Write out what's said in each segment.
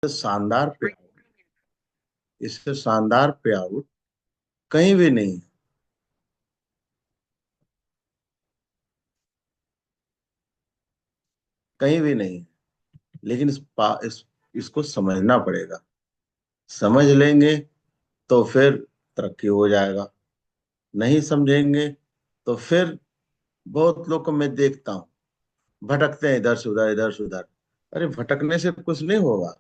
शानदार पे इससे शानदार पे आउट कहीं भी नहीं है। कहीं भी नहीं है। लेकिन इसको समझना पड़ेगा। समझ लेंगे तो फिर तरक्की हो जाएगा। नहीं समझेंगे तो फिर बहुत लोग को मैं देखता हूँ भटकते हैं इधर से उधर इधर से उधर। अरे भटकने से कुछ नहीं होगा।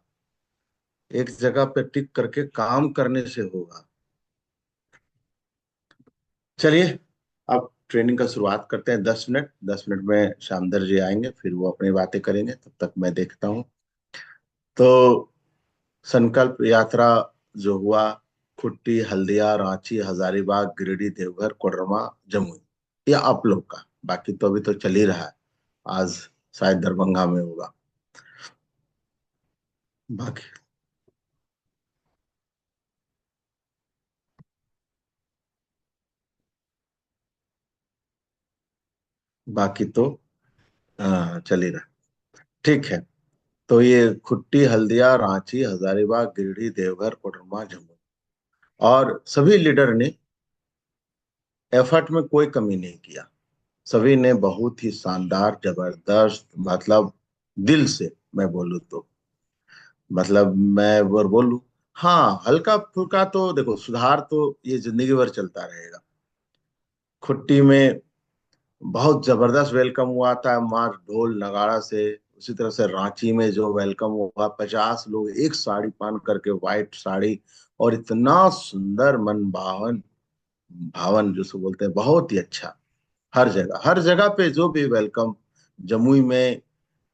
एक जगह पे टिक करके काम करने से होगा। चलिए, अब ट्रेनिंग का शुरुआत करते हैं। 10 मिनट, 10 मिनट में श्यामदर जी आएंगे, फिर वो अपनी बातें करेंगे। तब तक मैं देखता हूँ। तो संकल्प यात्रा जो हुआ, खुट्टी, हल्दिया, रांची, हजारीबाग, गिरिडीह, देवघर, कोडरमा, जमुई, ये आप लोग का। बाकी तो अभी तो चल ही रहा है। आज शायद दरभंगा में होगा। बाकी बाकी तो चल ही रहा है। ठीक है। तो ये खुट्टी, हल्दिया, रांची, हजारीबाग, गिरिडीह, देवघर, कोडरमा, जमुई, और सभी लीडर ने एफर्ट में कोई कमी नहीं किया। सभी ने बहुत ही शानदार, जबरदस्त, मतलब दिल से मैं बोलूँ तो, मतलब मैं अगर बोलूँ, हाँ, हल्का फुल्का तो देखो, सुधार तो ये जिंदगी भर चलता रहेगा। खुट्टी में बहुत जबरदस्त वेलकम हुआ था, मार ढोल नगाड़ा से। उसी तरह से रांची में जो वेलकम हुआ, 50 लोग एक साड़ी पहन करके, व्हाइट साड़ी, और इतना सुंदर, मन भावन, भावन जिसको बोलते हैं, बहुत ही अच्छा। हर जगह पे जो भी वेलकम। जमुई में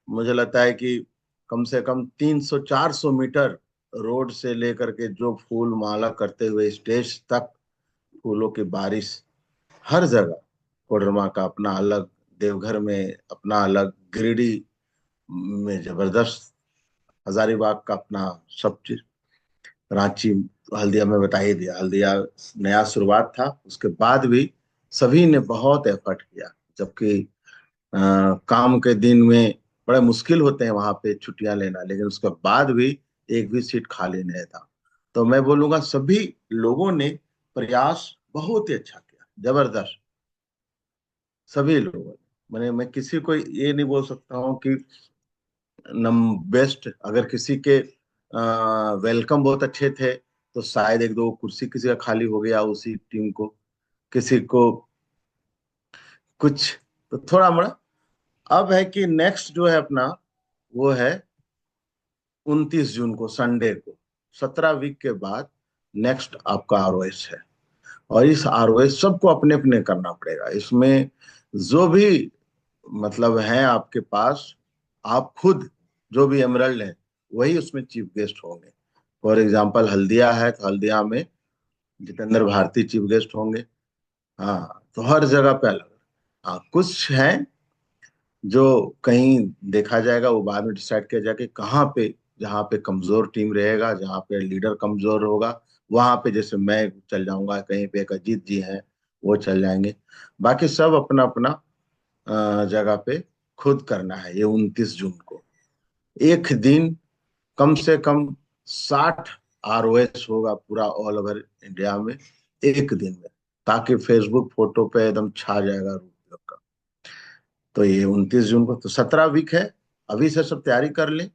मुझे लगता है कि कम से कम 300-400 मीटर रोड से लेकर के जो फूल माला करते हुए स्टेज तक, फूलों की बारिश हर जगह। कोडरमा का अपना अलग, देवघर में अपना अलग, गिरिडीह में जबरदस्त, हजारीबाग का अपना सब चीज, रांची, हल्दिया में बता ही दिया। हल्दिया नया शुरुआत था, उसके बाद भी सभी ने बहुत एफर्ट किया। जबकि अ, काम के दिन में बड़े मुश्किल होते हैं वहां पे छुट्टियां लेना, लेकिन उसके बाद भी एक भी सीट खाली नहीं था। तो मैं बोलूंगा सभी लोगों ने प्रयास बहुत ही अच्छा किया, जबरदस्त, सभी लोगों ने। मैं किसी को ये नहीं बोल सकता हूँ कि नम बेस्ट। अगर किसी के वेलकम बहुत अच्छे थे तो शायद एक दो कुर्सी किसी का खाली हो गया उसी टीम को, किसी को कुछ, तो थोड़ा मोड़ा। अब है कि नेक्स्ट जो है अपना, वो है 29 जून को, संडे को। 17 वीक के बाद नेक्स्ट आपका आरओएस है। और इस आरओएस सबको अपने अपने करना पड़ेगा। इसमें जो भी मतलब है आपके पास, आप खुद जो भी एमरल्ड है, वही उसमें चीफ गेस्ट होंगे। फॉर एग्जाम्पल हल्दिया है तो हल्दिया में जितेंद्र भारती चीफ गेस्ट होंगे। हाँ, तो हर जगह पे अलग। हाँ, कुछ हैं जो कहीं देखा जाएगा, वो बाद में डिसाइड किया जाएगा कि कहाँ पे, जहाँ पे कमजोर टीम रहेगा, जहाँ पे लीडर कमजोर होगा, वहां पे जैसे मैं चल जाऊंगा, कहीं पे एक अजीत जी हैं वो चल जाएंगे। बाकी सब अपना अपना जगह पे खुद करना है। ये 29 जून को एक दिन कम से कम 60 आरओएस होगा पूरा ऑल ओवर इंडिया में, एक दिन में। ताकि फेसबुक फोटो पे एकदम छा जाएगा रूप का। तो ये 29 जून को, तो 17 वीक है। अभी से सब तैयारी कर लें।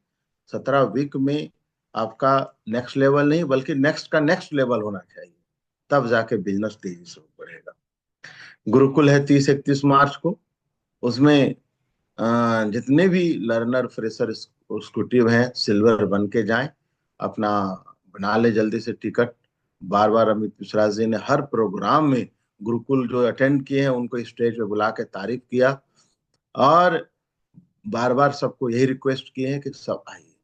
17 वीक में आपका नेक्स्ट लेवल नहीं, बल्कि नेक्स्ट का नेक्स्ट लेवल होना चाहिए। तब जाके बिजनेस तेजी से बढ़ेगा। गुरुकुल है 30-31 मार्च को। उसमें जितने भी लर्नर, फ्रेशर, स्कूटिव हैं, सिल्वर बन के जाएं। अपना बना ले जल्दी से टिकट। बार बार अमित मिश्रा जी ने हर प्रोग्राम में गुरुकुल जो अटेंड किए हैं उनको स्टेज पे बुला के तारीफ किया। और बार बार सबको यही रिक्वेस्ट किए हैं कि सब आइए।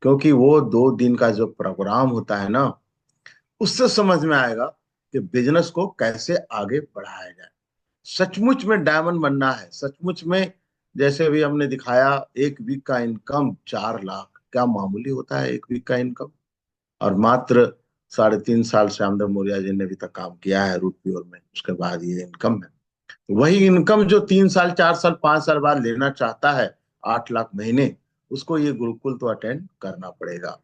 क्योंकि वो 2 दिन का जो प्रोग्राम होता है ना, उससे समझ में आएगा कि बिजनेस को कैसे आगे बढ़ाया जाए। सचमुच में डायमंड बनना है, सचमुच में। जैसे भी हमने दिखाया, एक वीक का इनकम 4 लाख क्या मामूली होता है, एक वीक का इनकम। और मात्र 3.5 साल से आमदर मौर्य जी ने अभी तक काम किया है रूट प्योर में, उसके बाद ये इनकम है। वही इनकम जो 3 साल, 4 साल, 5 साल बाद लेना चाहता है, 8 लाख महीने, उसको ये गुरुकुल तो अटेंड करना पड़ेगा।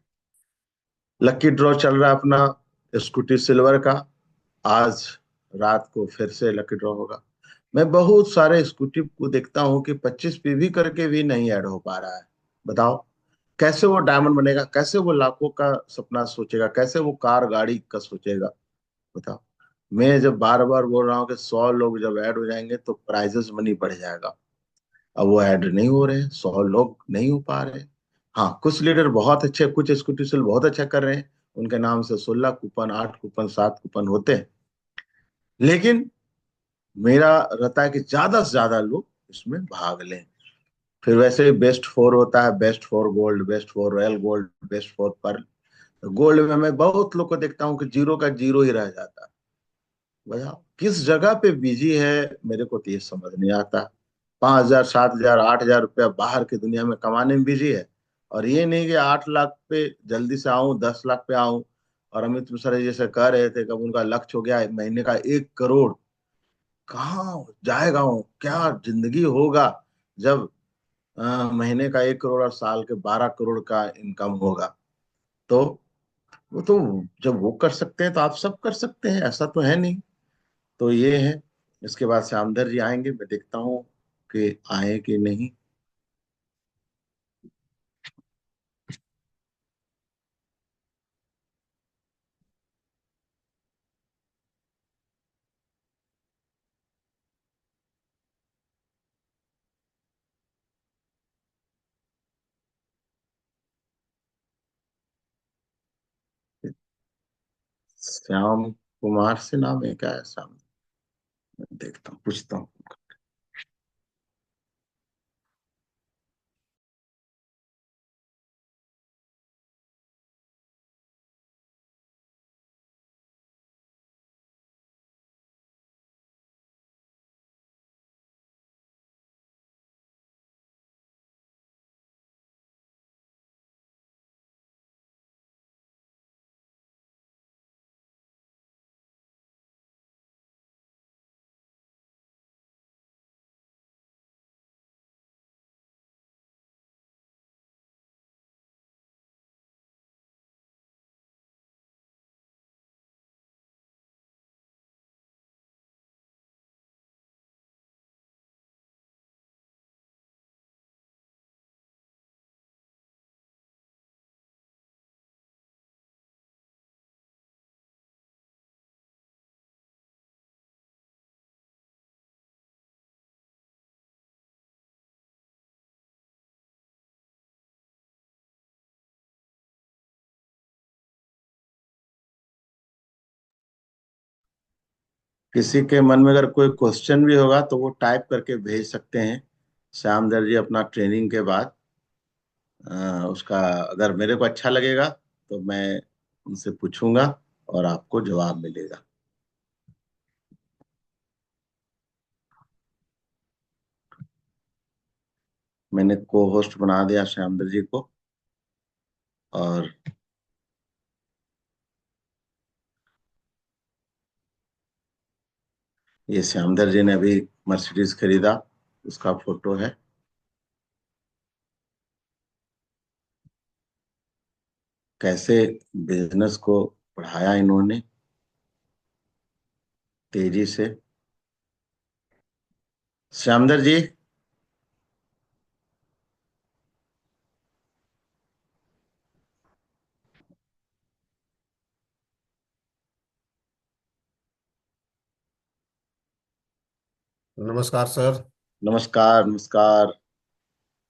लकी ड्रॉ चल रहा है अपना स्कूटी सिल्वर का। आज रात को फिर से लकी ड्रॉ होगा। मैं बहुत सारे स्कूटी को देखता हूँ कि 25 पीवी करके भी नहीं ऐड हो पा रहा है। बताओ, कैसे वो डायमंड बनेगा, कैसे वो लाखों का सपना सोचेगा, कैसे वो कार गाड़ी का सोचेगा। बताओ। मैं जब बार बार बोल रहा हूँ कि 100 लोग जब ऐड हो जाएंगे तो प्राइजेस मनी बढ़ जाएगा। अब वो ऐड नहीं हो रहे हैं, 100 लोग नहीं हो पा रहे हैं। हाँ, कुछ लीडर बहुत अच्छे, कुछ स्कूटी सेल बहुत अच्छा कर रहे हैं। उनके नाम से 16 कूपन, 8 कूपन, 7 कूपन होते हैं। लेकिन मेरा रहता है कि ज्यादा से ज्यादा लोग इसमें भाग लें। फिर वैसे ही बेस्ट फोर होता है, best for gold, best for royal gold, best for pearl. Gold में मैं बहुत लोग को देखता हूँ कि जीरो का जीरो ही रह जाता है। बताओ किस जगह पे बिजी है। मेरे को तो ये समझ नहीं आता। 5,000, 7,000, 8,000 रुपया बाहर की दुनिया में कमाने में बिजी है। और ये नहीं कि 8 लाख पे जल्दी से आऊं, 10 लाख पे आऊं। और अमित मिश्रा जी जैसे कह रहे थे, कब उनका लक्ष्य हो गया महीने का 1 करोड़। कहाँ जाएगा हूँ, क्या जिंदगी होगा जब महीने का 1 करोड़ और साल के 12 करोड़ का इनकम होगा। तो वो तो, जब वो कर सकते हैं तो आप सब कर सकते हैं, ऐसा तो है नहीं। तो ये है। इसके बाद श्यामधर जी आएंगे, मैं देखता हूँ कि आए कि नहीं। श्याम कुमार से नाम है क्या, है श्याम? मैं देखता हूँ, पूछता हूँ। किसी के मन में अगर कोई क्वेश्चन भी होगा तो वो टाइप करके भेज सकते हैं। श्यामधर जी अपना ट्रेनिंग के बाद उसका, अगर मेरे को अच्छा लगेगा तो मैं उनसे पूछूंगा और आपको जवाब मिलेगा। मैंने को होस्ट बना दिया श्यामधर जी को। और ये श्यामधर जी ने अभी मर्सिडीज खरीदा, उसका फोटो है। कैसे बिजनेस को बढ़ाया इन्होंने तेजी से। श्यामधर जी। नमस्कार सर। नमस्कार, नमस्कार।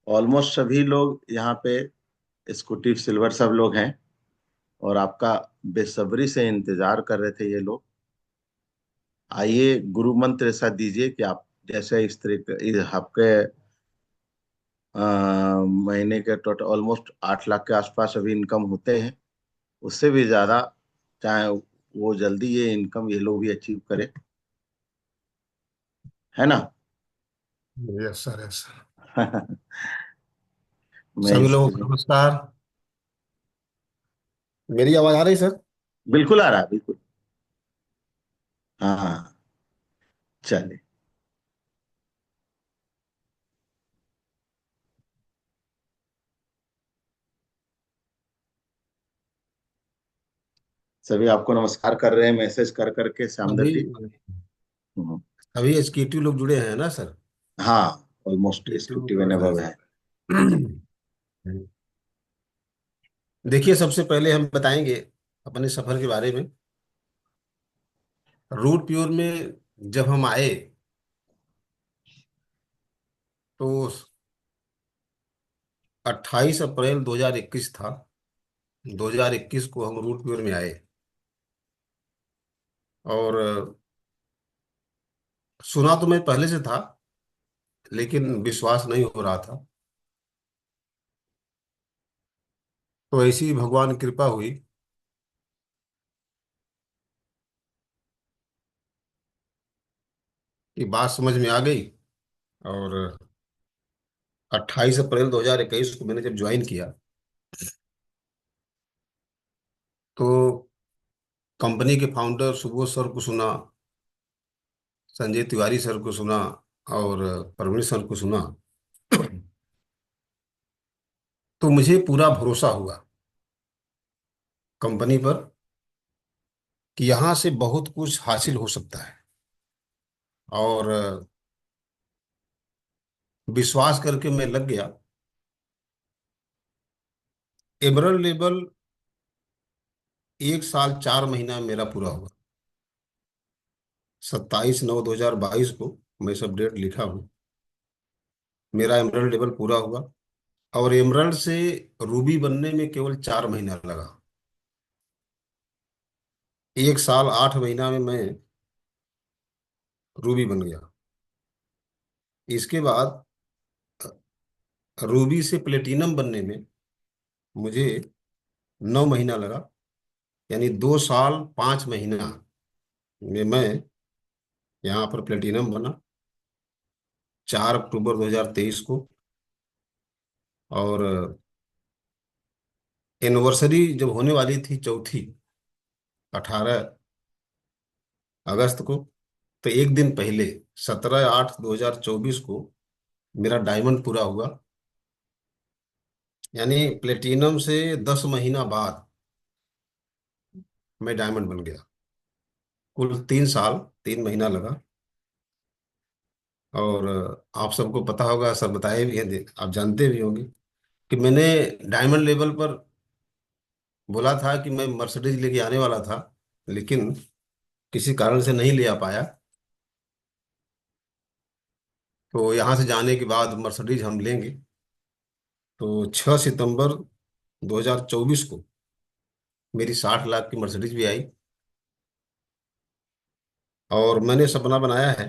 ऑलमोस्ट सभी लोग यहाँ पे स्कूटी सिल्वर सब लोग हैं। और आपका बेसब्री से इंतजार कर रहे थे ये लोग। आइए, गुरु मंत्र ऐसा दीजिए कि आप जैसे इस तरीके इस आपके महीने के टोटल ऑलमोस्ट 8 लाख के आसपास अभी इनकम होते हैं। उससे भी ज्यादा, चाहे वो जल्दी ये इनकम ये लोग भी अचीव करें। है ना? Yes sir, yes sir. मैं सभी लोगों इसके को लिए। नमस्कार। मेरी आवाज आ रही सर? बिल्कुल आ रहा है, बिल्कुल। हाँ हाँ। चलिए। सभी आपको नमस्कार कर रहे हैं मैसेज कर करके, श्यामदत्त अभी जी। हम्म। अभी एसकेटी लोग जुड़े हैं ना सर? हाँ, ऑलमोस्ट एसकेटी एसक्यूटिव एंड पढ़ रहे हैं अबव है। सर। देखिए, सबसे पहले हम बताएंगे अपने सफर के बारे में। रूट प्योर में जब हम आए तो 28 अप्रैल 2021 था। 2021 को हम रूट प्योर में आए और सुना तो मैं पहले से था, लेकिन विश्वास नहीं हो रहा था। तो ऐसी ही भगवान की कृपा हुई कि बात समझ में आ गई। और 28 अप्रैल 2021 को मैंने जब ज्वाइन किया तो कंपनी के फाउंडर सुबोध सर को सुना, संजय तिवारी सर को सुना और परवीन सर को सुना। तो मुझे पूरा भरोसा हुआ कंपनी पर कि यहाँ से बहुत कुछ हासिल हो सकता है। और विश्वास करके मैं लग गया। एमरल्ड लेवल 1 साल 4 महीना मेरा पूरा हुआ। 27/9/2022 को मैं सब डेट लिखा हूँ। मेरा एमरल्ड लेवल पूरा हुआ और एमरल्ड से रूबी बनने में केवल 4 महीना लगा। 1 साल 8 महीना में मैं रूबी बन गया। इसके बाद रूबी से प्लेटिनम बनने में मुझे 9 महीना लगा। यानी 2 साल 5 महीना में मैं यहाँ पर प्लेटिनम बना 4 अक्टूबर 2023 को। और एनिवर्सरी जब होने वाली थी चौथी, 18 अगस्त को, तो एक दिन पहले 17/8/2024 को मेरा डायमंड पूरा हुआ। यानी प्लेटिनम से 10 महीना बाद मैं डायमंड बन गया। कुल 3 साल 3 महीना लगा। और आप सबको पता होगा, सर बताए भी हैं, आप जानते भी होंगे कि मैंने डायमंड लेवल पर बोला था कि मैं मर्सिडीज लेके आने वाला था, लेकिन किसी कारण से नहीं ले आ पाया। तो यहाँ से जाने के बाद मर्सिडीज हम लेंगे। तो 6 सितंबर 2024 को मेरी 60 लाख की मर्सिडीज भी आई। और मैंने सपना बनाया है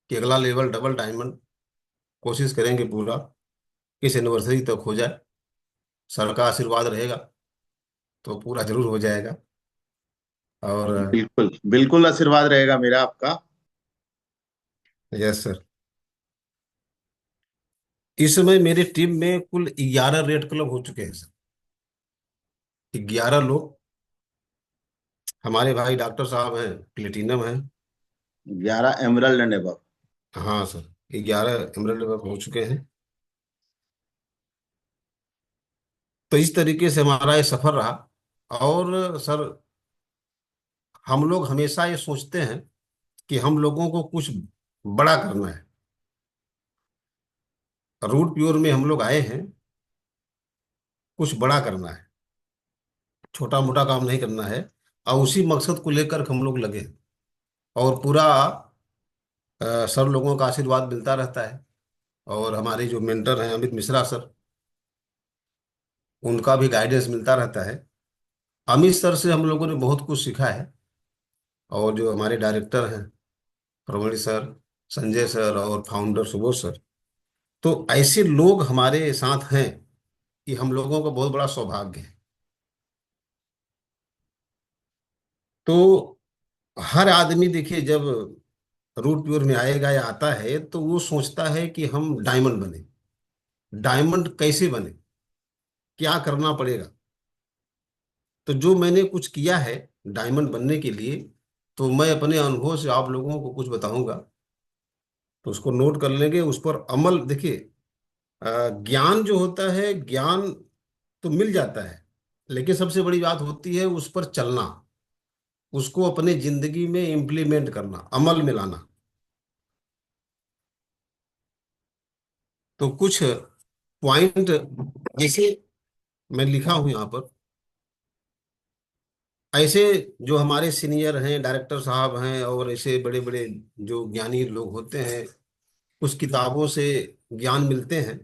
कि अगला लेवल डबल डायमंड कोशिश करेंगे पूरा, किस एनिवर्सरी तक हो जाए। सर का आशीर्वाद रहेगा तो पूरा जरूर हो जाएगा। और बिल्कुल बिल्कुल आशीर्वाद रहेगा मेरा आपका। Yes sir. इस समय मेरे टीम में कुल 11 रेड क्लब हो चुके हैं सर। 11 लोग। हमारे भाई डॉक्टर साहब हैं, प्लेटिनम हैं। 11 एमरल्ड एंड अबव। हाँ सर, 11 एमरल्ड हो चुके हैं। तो इस तरीके से हमारा ये सफर रहा। और सर, हम लोग हमेशा ये सोचते हैं कि हम लोगों को कुछ बड़ा करना है। रूट प्योर में हम लोग आए हैं, कुछ बड़ा करना है, छोटा मोटा काम नहीं करना है। और उसी मकसद को लेकर हम लोग लगे। और पूरा सर लोगों का आशीर्वाद मिलता रहता है। और हमारे जो मेंटर हैं अमित मिश्रा सर, उनका भी गाइडेंस मिलता रहता है। अमित सर से हम लोगों ने बहुत कुछ सीखा है। और जो हमारे डायरेक्टर हैं प्रवीण सर, संजय सर और फाउंडर सुबोध सर, तो ऐसे लोग हमारे साथ हैं कि हम लोगों का बहुत बड़ा सौभाग्य है। तो हर आदमी देखिए, जब रूट प्योर में आएगा या आता है तो वो सोचता है कि हम डायमंड बने। डायमंड कैसे बने, क्या करना पड़ेगा। तो जो मैंने कुछ किया है डायमंड बनने के लिए, तो मैं अपने अनुभव से आप लोगों को कुछ बताऊंगा। तो उसको नोट कर लेंगे, उस पर अमल। देखिए, ज्ञान जो होता है, ज्ञान तो मिल जाता है, लेकिन सबसे बड़ी बात होती है उस पर चलना, उसको अपने जिंदगी में इम्प्लीमेंट करना, अमल में लाना। तो कुछ पॉइंट जैसे मैं लिखा हूं यहाँ पर, ऐसे जो हमारे सीनियर हैं, डायरेक्टर साहब हैं, और ऐसे बड़े बड़े जो ज्ञानी लोग होते हैं, कुछ किताबों से ज्ञान मिलते हैं।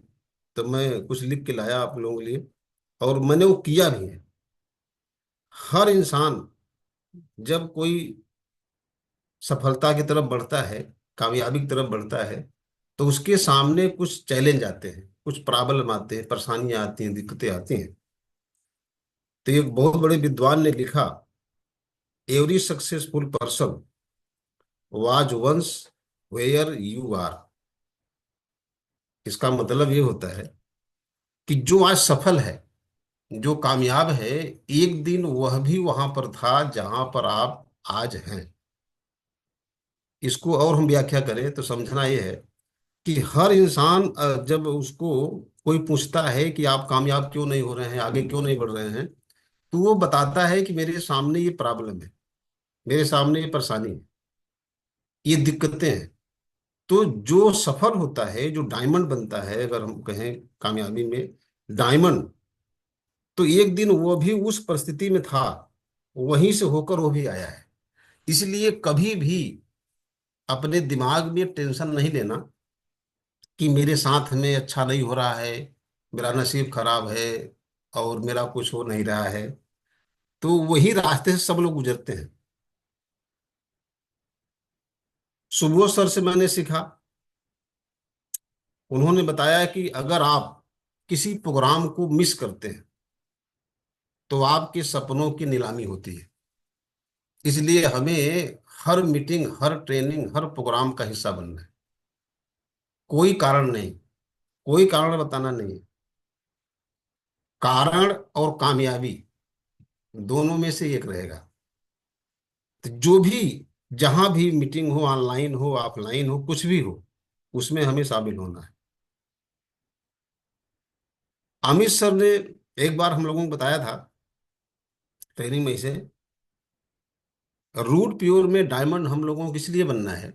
तो मैं कुछ लिख के लाया आप लोगों के लिए, और मैंने वो किया भी है। हर इंसान जब कोई सफलता की तरफ बढ़ता है, कामयाबी की तरफ बढ़ता है, तो उसके सामने कुछ चैलेंज आते हैं, कुछ प्रॉब्लम आते हैं, परेशानियां आती हैं, दिक्कतें आती हैं। तो एक बहुत बड़े विद्वान ने लिखा, every successful person was once where you are. इसका मतलब ये होता है कि जो आज सफल है, जो कामयाब है, एक दिन वह भी वहां पर था जहां पर आप आज हैं। इसको और हम व्याख्या करें तो समझना यह है कि हर इंसान जब उसको कोई पूछता है कि आप कामयाब क्यों नहीं हो रहे हैं, आगे क्यों नहीं बढ़ रहे हैं, तो वो बताता है कि मेरे सामने ये प्रॉब्लम है, मेरे सामने ये परेशानी है, ये दिक्कतें हैं। तो जो सफल होता है, जो डायमंड बनता है, अगर हम कहें कामयाबी में डायमंड, तो एक दिन वो भी उस परिस्थिति में था, वहीं से होकर वो भी आया है। इसलिए कभी भी अपने दिमाग में टेंशन नहीं लेना कि मेरे साथ में अच्छा नहीं हो रहा है, मेरा नसीब खराब है, और मेरा कुछ हो नहीं रहा है। तो वही रास्ते से सब लोग गुजरते हैं। सुबोध सर से मैंने सीखा। उन्होंने बताया कि अगर आप किसी प्रोग्राम को मिस करते हैं तो आपके सपनों की नीलामी होती है। इसलिए हमें हर मीटिंग, हर ट्रेनिंग, हर प्रोग्राम का हिस्सा बनना है। कोई कारण नहीं, कोई कारण बताना नहीं है। कारण और कामयाबी दोनों में से एक रहेगा। तो जो भी, जहां भी मीटिंग हो, ऑनलाइन हो, ऑफलाइन हो, कुछ भी हो, उसमें हमें शामिल होना है। अमित सर ने एक बार हम लोगों को बताया था ट्रेनिंग में से, रूट प्योर में डायमंड हम लोगों को इसलिए बनना है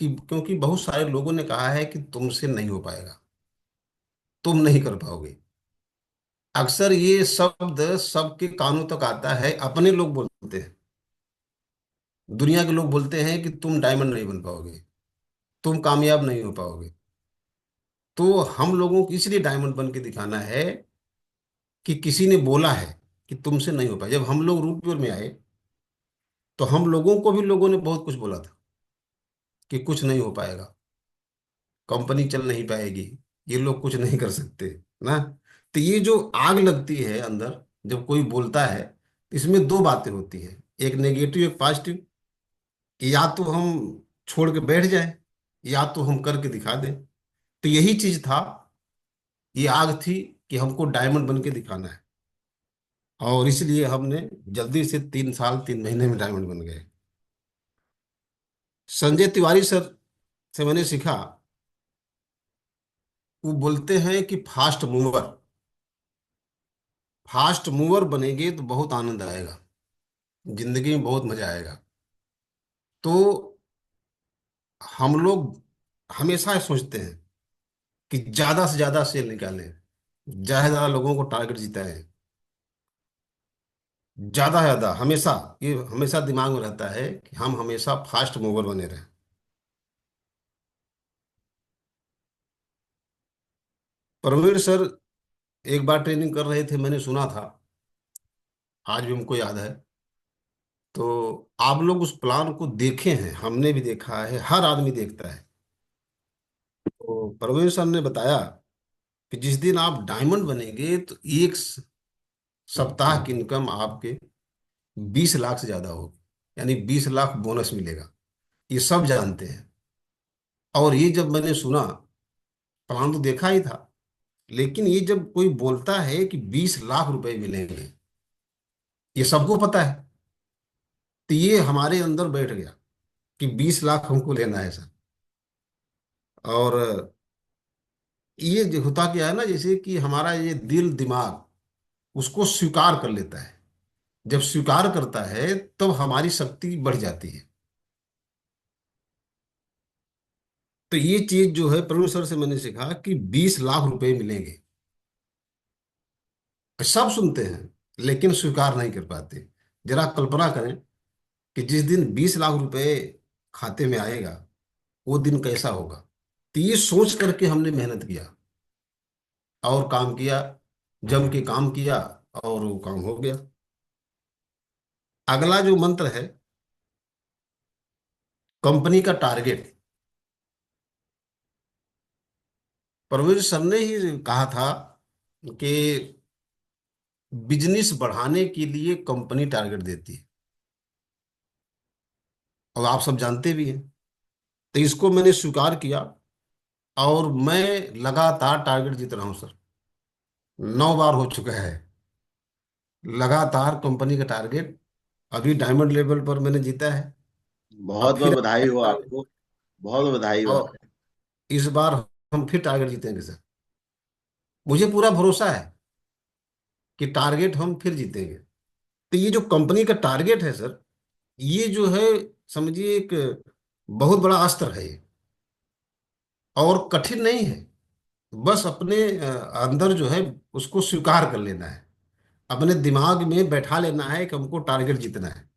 कि क्योंकि बहुत सारे लोगों ने कहा है कि तुमसे नहीं हो पाएगा, तुम नहीं कर पाओगे। अक्सर ये शब्द सबके कानों तक आता है, अपने लोग बोलते हैं, दुनिया के लोग बोलते हैं कि तुम डायमंड नहीं बन पाओगे, तुम कामयाब नहीं हो पाओगे। तो हम लोगों को इसलिए डायमंड बन के दिखाना है कि किसी ने बोला है कि तुमसे नहीं हो पाए। जब हम लोग रूपपुर में आए तो हम लोगों को भी लोगों ने बहुत कुछ बोला था कि कुछ नहीं हो पाएगा, कंपनी चल नहीं पाएगी, ये लोग कुछ नहीं कर सकते ना। तो ये जो आग लगती है अंदर जब कोई बोलता है, इसमें दो बातें होती हैं, एक नेगेटिव, एक पॉजिटिव। या तो हम छोड़ के बैठ जाएं, या तो हम करके दिखा दें। तो यही चीज था, ये आग थी कि हमको डायमंड बन के दिखाना है। और इसलिए हमने जल्दी से 3 साल 3 महीने में डायमंड बन गए। संजय तिवारी सर से मैंने सीखा। वो बोलते हैं कि फास्ट मूवर, फास्ट मूवर बनेंगे तो बहुत आनंद आएगा, जिंदगी में बहुत मजा आएगा। तो हम लोग हमेशा सोचते हैं कि ज्यादा से ज्यादा सेल निकालें, ज्यादा से ज्यादा लोगों को टारगेट जिताएं, ज्यादा से ज्यादा, हमेशा ये हमेशा दिमाग में रहता है कि हम हमेशा फास्ट मूवर बने रहें। प्रवीण सर एक बार ट्रेनिंग कर रहे थे, मैंने सुना था, आज भी हमको याद है। तो आप लोग उस प्लान को देखे हैं, हमने भी देखा है, हर आदमी देखता है। तो प्रवीण सर ने बताया कि जिस दिन आप डायमंड बनेंगे तो एक सप्ताह की इनकम आपके 20 लाख से ज्यादा होगी, यानी 20 लाख बोनस मिलेगा। ये सब जानते हैं। और ये जब मैंने सुना, प्लान तो देखा ही था, लेकिन ये जब कोई बोलता है कि 20 लाख रुपए मिलेंगे, ये सबको पता है, तो ये हमारे अंदर बैठ गया कि 20 लाख हमको लेना है सर। और ये जो होता क्या है ना, जैसे कि हमारा ये दिल दिमाग उसको स्वीकार कर लेता है। जब स्वीकार करता है तब हमारी शक्ति बढ़ जाती है। तो ये चीज जो है प्रवीण सर से मैंने सीखा कि 20 लाख रुपए मिलेंगे। सब सुनते हैं लेकिन स्वीकार नहीं कर पाते। जरा कल्पना करें कि जिस दिन 20 लाख रुपए खाते में आएगा वो दिन कैसा होगा। तो ये सोच करके हमने मेहनत किया और काम किया, जम के काम किया, और वो काम हो गया। अगला जो मंत्र है, कंपनी का टारगेट। परवेज सर ने ही कहा था कि बिजनेस बढ़ाने के लिए कंपनी टारगेट देती है, और आप सब जानते भी हैं। तो इसको मैंने स्वीकार किया और मैं लगातार टारगेट जीत रहा हूं सर। 9 बार हो चुका है लगातार कंपनी का टारगेट। अभी डायमंड लेवल पर मैंने जीता है। अब बहुत बहुत फिर बधाई हो आपको, बहुत बधाई हो और आपको। इस बार हम फिर टारगेट जीतेंगे सर। मुझे पूरा भरोसा है कि टारगेट हम फिर जीतेंगे। तो ये जो कंपनी का टारगेट है सर, ये जो है, समझिए एक बहुत बड़ा अस्त्र है ये। और कठिन नहीं है। बस अपने अंदर जो है उसको स्वीकार कर लेना है। अपने दिमाग में बैठा लेना है कि हमको टारगेट जीतना है।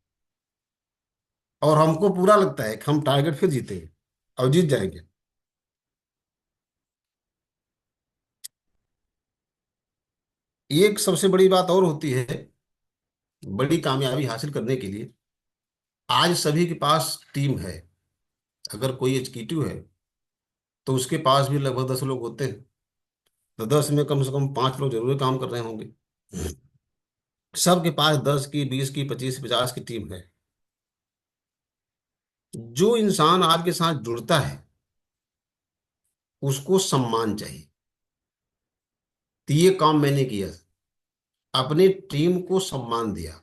और हमको पूरा लगता है कि हम टारगेट फिर जीतेंगे और जीत जाएंगे। एक सबसे बड़ी बात और होती है, बड़ी कामयाबी हासिल करने के लिए आज सभी के पास टीम है। अगर कोई एग्जीक्यूटिव है तो उसके पास भी लगभग 10 लोग होते हैं। तो 10 में कम से कम 5 लोग जरूर काम कर रहे होंगे। सबके पास 10 की, 20 की, 25, 50 की टीम है। जो इंसान आपके साथ जुड़ता है उसको सम्मान चाहिए। तो ये काम मैंने किया, अपनी टीम को सम्मान दिया।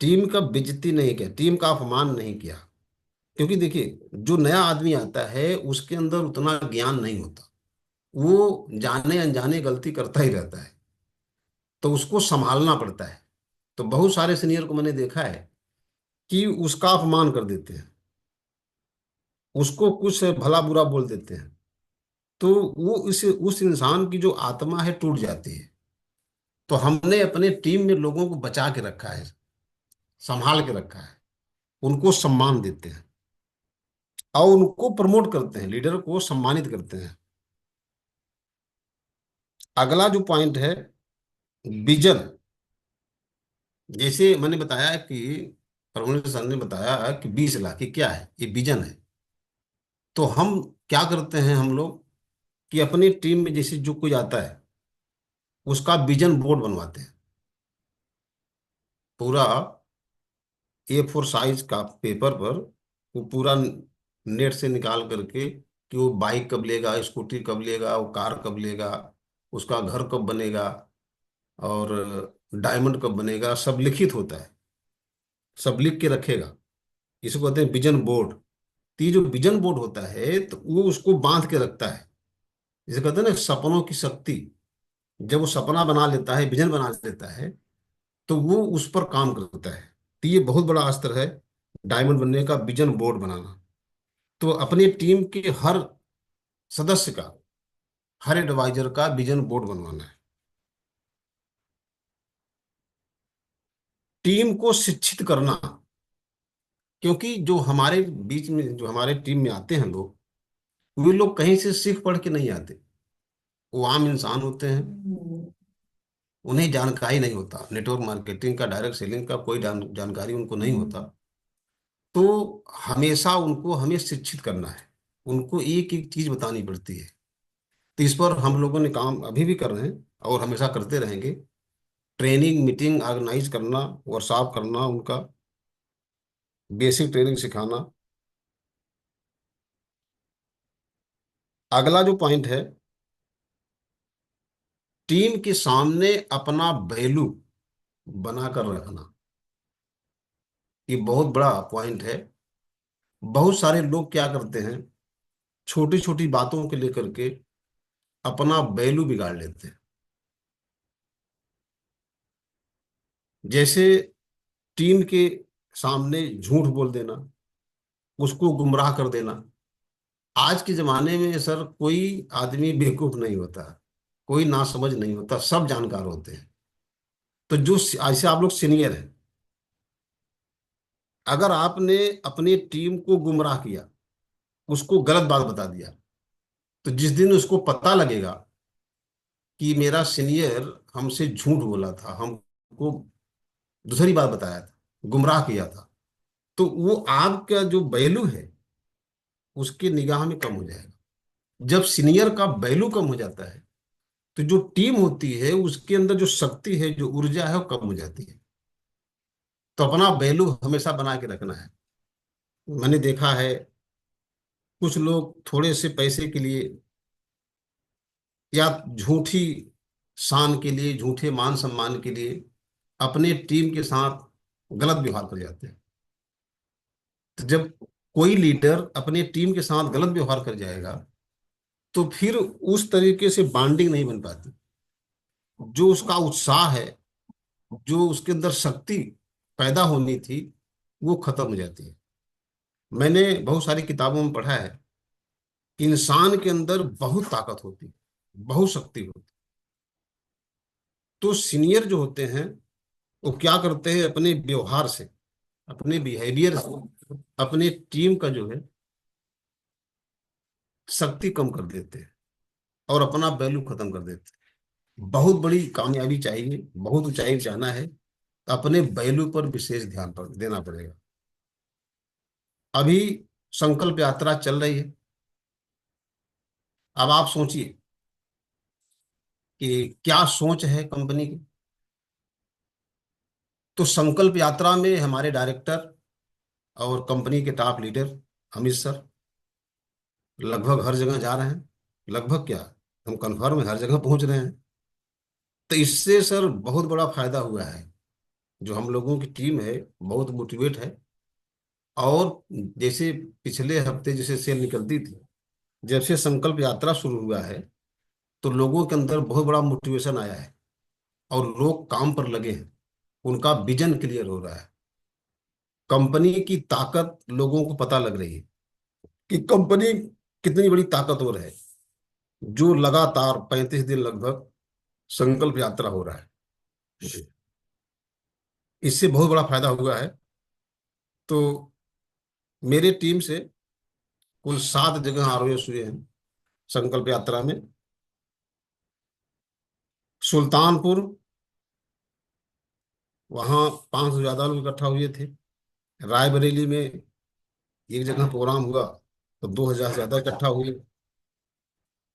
टीम का बेइज्जती नहीं किया, टीम का अपमान नहीं किया। क्योंकि देखिए, जो नया आदमी आता है उसके अंदर उतना ज्ञान नहीं होता। वो जाने अनजाने गलती करता ही रहता है, तो उसको संभालना पड़ता है। तो बहुत सारे सीनियर को मैंने देखा है कि उसका अपमान कर देते हैं, उसको कुछ भला बुरा बोल देते हैं। तो वो उस इंसान की जो आत्मा है टूट जाती है। तो हमने अपने टीम में लोगों को बचा के रखा है, संभाल के रखा है। उनको सम्मान देते हैं और उनको प्रमोट करते हैं, लीडर को सम्मानित करते हैं। अगला जो पॉइंट है, विजन। जैसे मैंने बताया कि परमोनेंट सर ने बताया कि 20 लाख ये क्या है, ये विजन है। तो हम क्या करते हैं, हम लोग कि अपनी टीम में जैसे जो कोई आता है उसका विजन बोर्ड बनवाते हैं। पूरा A4 साइज का पेपर पर वो पूरा नेट से निकाल करके कि वो बाइक कब लेगा, स्कूटी कब लेगा, वो कार कब लेगा, उसका घर कब बनेगा, और डायमंड कब बनेगा, सब लिखित होता है। सब लिख के रखेगा। इसको कहते हैं विजन बोर्ड। तो ये जो विजन बोर्ड होता है तो वो उसको बांध के रखता है। जिसे कहते हैं ना सपनों की शक्ति। जब वो सपना बना लेता है, विजन बना लेता है, तो वो उस पर काम करता है। तो ये बहुत बड़ा अस्त्र है, डायमंड बनने का विजन बोर्ड बनाना। तो अपनी टीम के हर सदस्य का, हर एडवाइजर का विजन बोर्ड बनवाना है। टीम को शिक्षित करना। क्योंकि जो हमारे बीच में, जो हमारे टीम में आते हैं लोग, वे लोग कहीं से सीख पढ़ के नहीं आते। वो आम इंसान होते हैं। उन्हें जानकारी नहीं होता, नेटवर्क मार्केटिंग का, डायरेक्ट सेलिंग का कोई जानकारी उनको नहीं होता। तो हमेशा उनको हमें शिक्षित करना है। उनको एक एक चीज बतानी पड़ती है। तो इस पर हम लोगों ने काम अभी भी कर रहे हैं और हमेशा करते रहेंगे। ट्रेनिंग मीटिंग ऑर्गेनाइज करना, वर्कशॉप करना, उनका बेसिक ट्रेनिंग सिखाना। अगला जो पॉइंट है, टीम के सामने अपना वैल्यू बनाकर रखना। ये बहुत बड़ा पॉइंट है। बहुत सारे लोग क्या करते हैं, छोटी छोटी बातों को लेकर के अपना वैल्यू बिगाड़ लेते हैं। जैसे टीम के सामने झूठ बोल देना, उसको गुमराह कर देना। आज के जमाने में सर कोई आदमी बेवकूफ नहीं होता, कोई नासमझ नहीं होता, सब जानकार होते हैं। तो जो ऐसे आप लोग सीनियर हैं, अगर आपने अपनी टीम को गुमराह किया, उसको गलत बात बता दिया, तो जिस दिन उसको पता लगेगा कि मेरा सीनियर हमसे झूठ बोला था, हमको दूसरी बात बताया था, गुमराह किया था, तो वो आपका जो वैल्यू है उसकी निगाह में कम हो जाएगा। जब सीनियर का वैल्यू कम हो जाता है, तो जो टीम होती है उसके अंदर जो शक्ति है, जो ऊर्जा है, वो कम हो जाती है। तो अपना वैल्यू हमेशा बना के रखना है। मैंने देखा है कुछ लोग थोड़े से पैसे के लिए या झूठी शान के लिए, झूठे मान सम्मान के लिए अपने टीम के साथ गलत व्यवहार कर जाते हैं। तो जब कोई लीडर अपने टीम के साथ गलत व्यवहार कर जाएगा, तो फिर उस तरीके से बॉन्डिंग नहीं बन पाती। जो उसका उत्साह है, जो उसके अंदर शक्ति पैदा होनी थी, वो खत्म हो जाती है। मैंने बहुत सारी किताबों में पढ़ा है, इंसान के अंदर बहुत ताकत होती है, बहुत शक्ति होती है। तो सीनियर जो होते हैं वो क्या करते हैं, अपने व्यवहार से, अपने बिहेवियर से अपने टीम का जो है शक्ति कम कर देते हैं और अपना वैल्यू खत्म कर देते हैं। बहुत बड़ी कामयाबी चाहिए, बहुत ऊंचाई जाना है, तो अपने वैल्यू पर विशेष ध्यान पर देना पड़ेगा। अभी संकल्प यात्रा चल रही है। अब आप सोचिए कि क्या सोच है कंपनी की। तो संकल्प यात्रा में हमारे डायरेक्टर और कंपनी के टॉप लीडर अमित सर लगभग हर जगह जा रहे हैं। लगभग क्या, हम कन्फर्म है हर जगह पहुंच रहे हैं। तो इससे सर बहुत बड़ा फायदा हुआ है। जो हम लोगों की टीम है बहुत मोटिवेट है। और जैसे पिछले हफ्ते जैसे सेल निकलती थी, जब से संकल्प यात्रा शुरू हुआ है, तो लोगों के अंदर बहुत बड़ा मोटिवेशन आया है और लोग काम पर लगे हैं। उनका विजन क्लियर हो रहा है। कंपनी की ताकत लोगों को पता लग रही है कि कंपनी कितनी बड़ी ताकतवर है। जो लगातार 35 दिन लगभग संकल्प यात्रा हो रहा है, इससे बहुत बड़ा फायदा हुआ है। तो मेरे टीम से कुल 7 जगह आरओएस हुए हैं संकल्प यात्रा में। सुल्तानपुर, वहाँ 500 से ज्यादा लोग इकट्ठा हुए थे। रायबरेली में एक जगह प्रोग्राम हुआ तो 2000 से ज्यादा इकट्ठा हुए।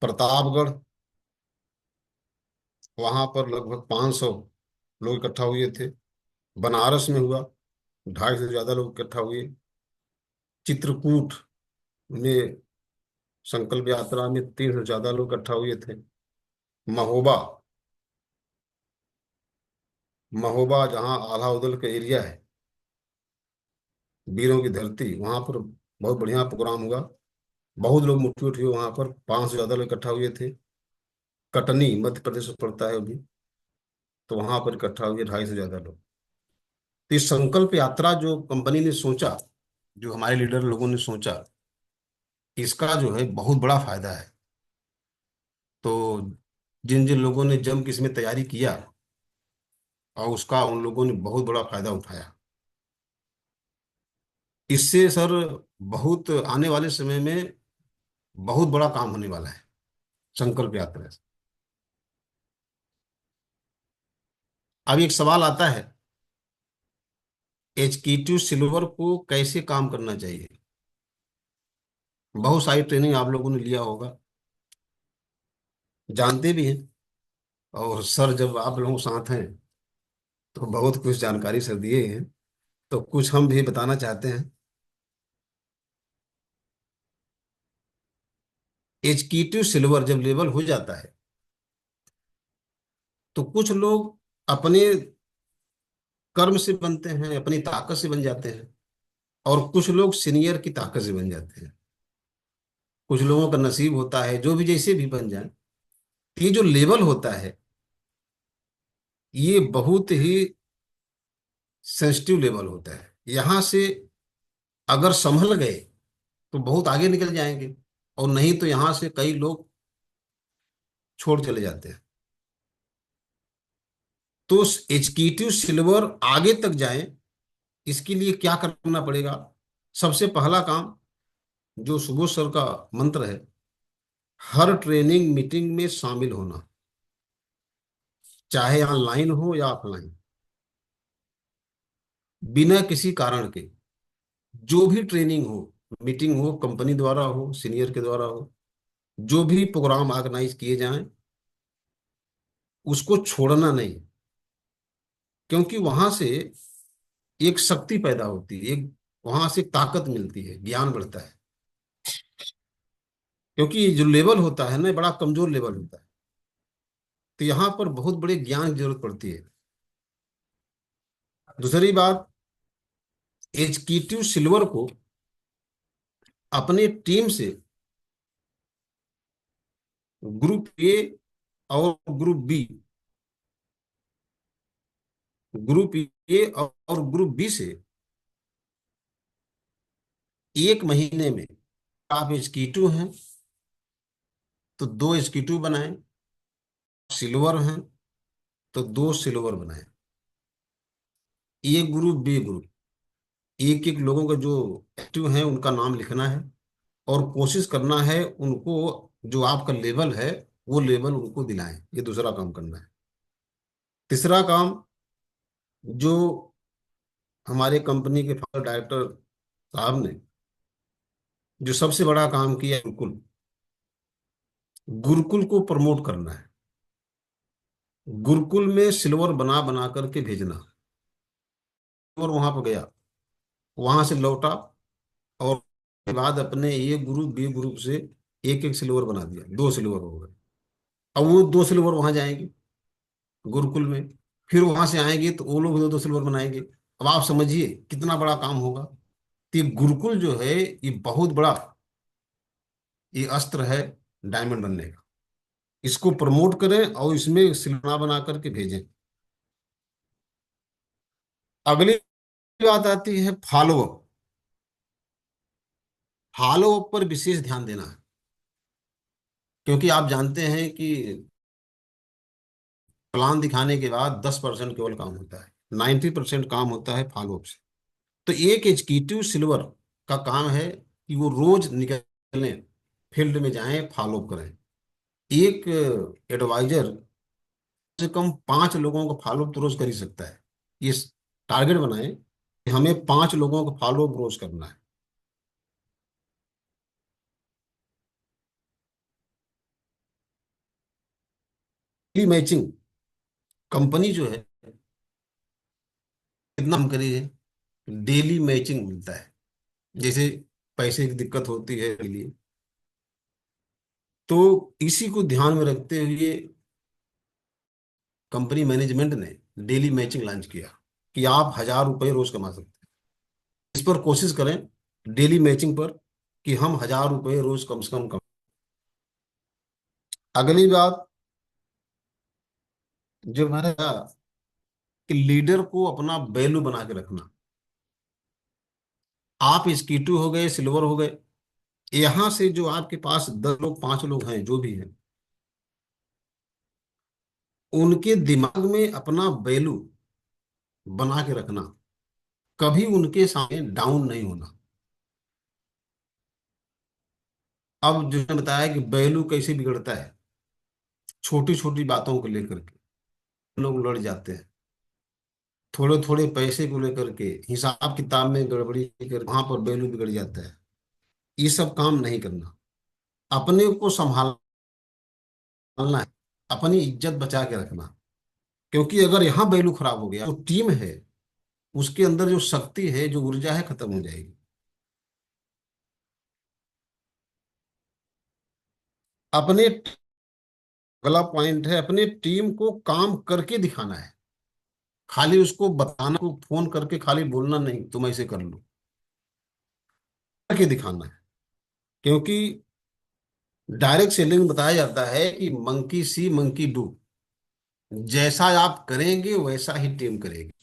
प्रतापगढ़, वहां पर लगभग 500 लोग इकट्ठा हुए थे। बनारस में हुआ, 250 से ज्यादा लोग इकट्ठा हुए। चित्रकूट में संकल्प यात्रा में 300 से ज्यादा लोग इकट्ठा हुए थे। महोबा, महोबा जहाँ आला उदल का एरिया है, वीरों की धरती, वहां पर बहुत बढ़िया प्रोग्राम हुआ। बहुत लोग मोटिवेट हुए, वहां पर 500 से ज्यादा लोग इकट्ठा हुए थे। कटनी मध्य प्रदेश में पड़ता है अभी, तो वहां पर इकट्ठा हुए 250 से ज्यादा लोग। तो ये संकल्प यात्रा जो कंपनी ने सोचा, जो हमारे लीडर लोगों ने सोचा, इसका जो है बहुत बड़ा फायदा है। तो जिन जिन लोगों ने जम के इसमें तैयारी किया, और उसका उन लोगों ने बहुत बड़ा फायदा उठाया। इससे सर बहुत आने वाले समय में बहुत बड़ा काम होने वाला है संकल्प यात्रा से। अब एक सवाल आता है, एचक्यू सिल्वर को कैसे काम करना चाहिए। बहुत सारी ट्रेनिंग आप लोगों ने लिया होगा, जानते भी हैं। और सर जब आप लोगों के साथ हैं तो बहुत कुछ जानकारी सर दिए हैं, तो कुछ हम भी बताना चाहते हैं। एचक्यू सिल्वर जब लेवल हो जाता है, तो कुछ लोग अपने कर्म से बनते हैं, अपनी ताकत से बन जाते हैं। और कुछ लोग सीनियर की ताकत से बन जाते हैं। कुछ लोगों का नसीब होता है जो भी जैसे भी बन जाए। ये जो लेवल होता है, ये बहुत ही सेंसिटिव लेवल होता है। यहां से अगर संभल गए तो बहुत आगे निकल जाएंगे, और नहीं तो यहां से कई लोग छोड़ चले जाते हैं। तो एग्जीक्यूटिव सिल्वर आगे तक जाए, इसके लिए क्या करना पड़ेगा? सबसे पहला काम, जो सुबोध सर का मंत्र है, हर ट्रेनिंग मीटिंग में शामिल होना, चाहे ऑनलाइन हो या ऑफलाइन, बिना किसी कारण के। जो भी ट्रेनिंग हो, मीटिंग हो, कंपनी द्वारा हो, सीनियर के द्वारा हो, जो भी प्रोग्राम ऑर्गेनाइज किए जाएं, उसको छोड़ना नहीं। क्योंकि वहां से एक शक्ति पैदा होती है, एक वहां से ताकत मिलती है, ज्ञान बढ़ता है। क्योंकि जो लेवल होता है ना, बड़ा कमजोर लेवल होता है। तो यहाँ पर बहुत बड़े ज्ञान की जरूरत पड़ती है। दूसरी बात, एग्जीक्यूटिव सिल्वर को अपने टीम से ग्रुप ए और ग्रुप बी, ग्रुप ए और ग्रुप बी से एक महीने में, आप एग्जीक्यूटिव हैं तो दो एग्जीक्यूटिव बनाएं, सिल्वर हैं तो दो सिल्वर बनाएं। ए ग्रुप बी ग्रुप, एक एक लोगों का जो एक्टिव हैं उनका नाम लिखना है, और कोशिश करना है उनको, जो आपका लेवल है वो लेवल उनको दिलाएं। ये दूसरा काम करना है। तीसरा काम, जो हमारे कंपनी के फाउंडर डायरेक्टर साहब ने जो सबसे बड़ा काम किया, गुरुकुल, गुरुकुल को प्रमोट करना है। गुरुकुल में सिल्वर बना बना करके भेजना। और वहां पर गया, वहां से लौटा, और के बाद अपने ए ग्रुप बी ग्रुप से एक एक सिल्वर बना दिया, दो सिल्वर हो गए। अब वो दो सिल्वर वहां जाएंगे गुरुकुल में, फिर वहां से आएंगे तो वो लोग दो दो सिल्वर बनाएंगे। अब आप समझिए कितना बड़ा काम होगा। तो ये गुरुकुल जो है, ये बहुत बड़ा, ये अस्त्र है डायमंड बनने का। इसको प्रमोट करें और इसमें सिल्वर बना करके भेजें। अगली बात आती है फॉलोअप। फॉलोअप पर विशेष ध्यान देना है। क्योंकि आप जानते हैं कि प्लान दिखाने के बाद 10% केवल काम होता है, 90% काम होता है फॉलोअप से। तो एक एग्जीक्यूटिव सिल्वर का काम है कि वो रोज निकलें, फील्ड में जाएं, फॉलोअप करें। एक एडवाइजर से कम 5 लोगों को फॉलोअप तो रोज कर ही सकता है। ये टारगेट बनाएं कि हमें 5 लोगों को फॉलोअप रोज करना है। मैचिंग, कंपनी जो है कितना हम करी है, डेली मैचिंग मिलता है। जैसे पैसे की दिक्कत होती है के लिए, तो इसी को ध्यान में रखते हुए कंपनी मैनेजमेंट ने डेली मैचिंग लॉन्च किया कि आप 1000 रुपये रोज कमा सकते हैं। इस पर कोशिश करें, डेली मैचिंग पर, कि हम 1000 रुपये रोज कम से कम कम। अगली बात, जो हमारा कि लीडर को अपना वैल्यू बना के रखना। आप एग्जीक्यूटिव हो गए, सिल्वर हो गए, यहां से जो आपके पास 10 लोग 5 लोग हैं, जो भी हैं, उनके दिमाग में अपना वैल्यू बना के रखना, कभी उनके सामने डाउन नहीं होना। अब जो मैंने बताया कि वैल्यू कैसे बिगड़ता है, छोटी छोटी बातों को लेकर के लोग लड़ जाते हैं, थोड़े थोड़े पैसे को लेकर के हिसाब किताब में गड़बड़ी कर वहां पर वैल्यू बिगड़ जाता है। ये सब काम नहीं करना, अपने को संभालना है, अपनी इज्जत बचा के रखना। क्योंकि अगर यहाँ वैल्यू खराब हो गया, तो टीम है उसके अंदर जो शक्ति है, जो ऊर्जा है, खत्म हो जाएगी। अपने, अगला पॉइंट है, अपने टीम को काम करके दिखाना है। खाली उसको बताना, को फोन करके खाली बोलना नहीं तुम ऐसे कर लो, करके दिखाना है। क्योंकि डायरेक्ट सेलिंग में बताया जाता है कि मंकी सी मंकी डू, जैसा आप करेंगे वैसा ही टीम करेगी।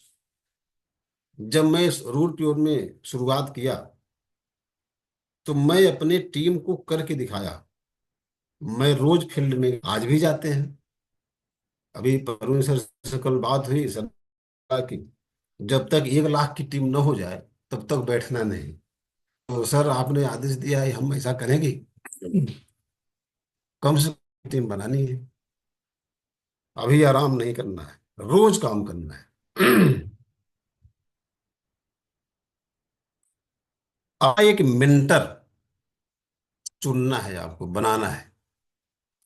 जब मैं इस रूट टूर में शुरुआत किया तो मैं अपने टीम को करके दिखाया। मैं रोज फील्ड में, आज भी जाते हैं। अभी परवीन सर से कल बात हुई सर की, जब तक 1 लाख की टीम न हो जाए तब तक बैठना नहीं। तो सर आपने आदेश दिया है, हम ऐसा करेंगे। कम से कम टीम बनानी है। अभी आराम नहीं करना है, रोज काम करना है। एक मेंटर चुनना है, आपको बनाना है।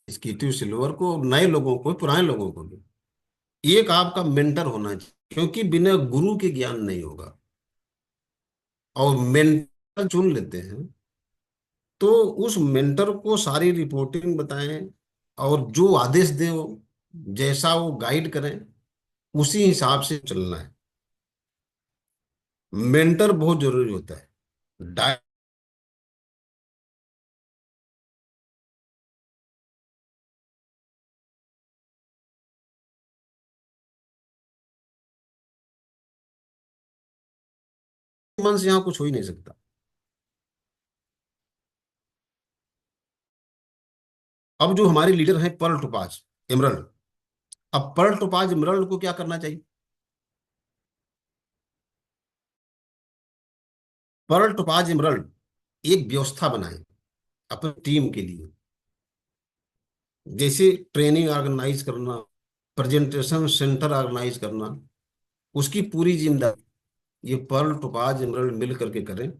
स्कीटी सिल्वर को, नए लोगों को, पुराने लोगों को भी एक आपका मेंटर होना चाहिए, क्योंकि बिना गुरु के ज्ञान नहीं होगा। और मेंटर चुन लेते हैं तो उस मेंटर को सारी रिपोर्टिंग बताएं, और जो आदेश दें वो, जैसा वो गाइड करें, उसी हिसाब से चलना है। मेंटर बहुत जरूरी होता है। मन से यहाँ कुछ हो ही नहीं सकता। अब जो हमारे लीडर हैं पर्ल टोपाज एमरल्ड, अब पर्ल टोपाज एमरल्ड को क्या करना चाहिए? पर्ल टोपाज एमरल्ड एक व्यवस्था बनाए अपनी टीम के लिए। जैसे ट्रेनिंग ऑर्गेनाइज करना, प्रेजेंटेशन सेंटर ऑर्गेनाइज करना, उसकी पूरी जिम्मेदारी ये पर्ल टोपाज एमरल्ड मिल करके करें,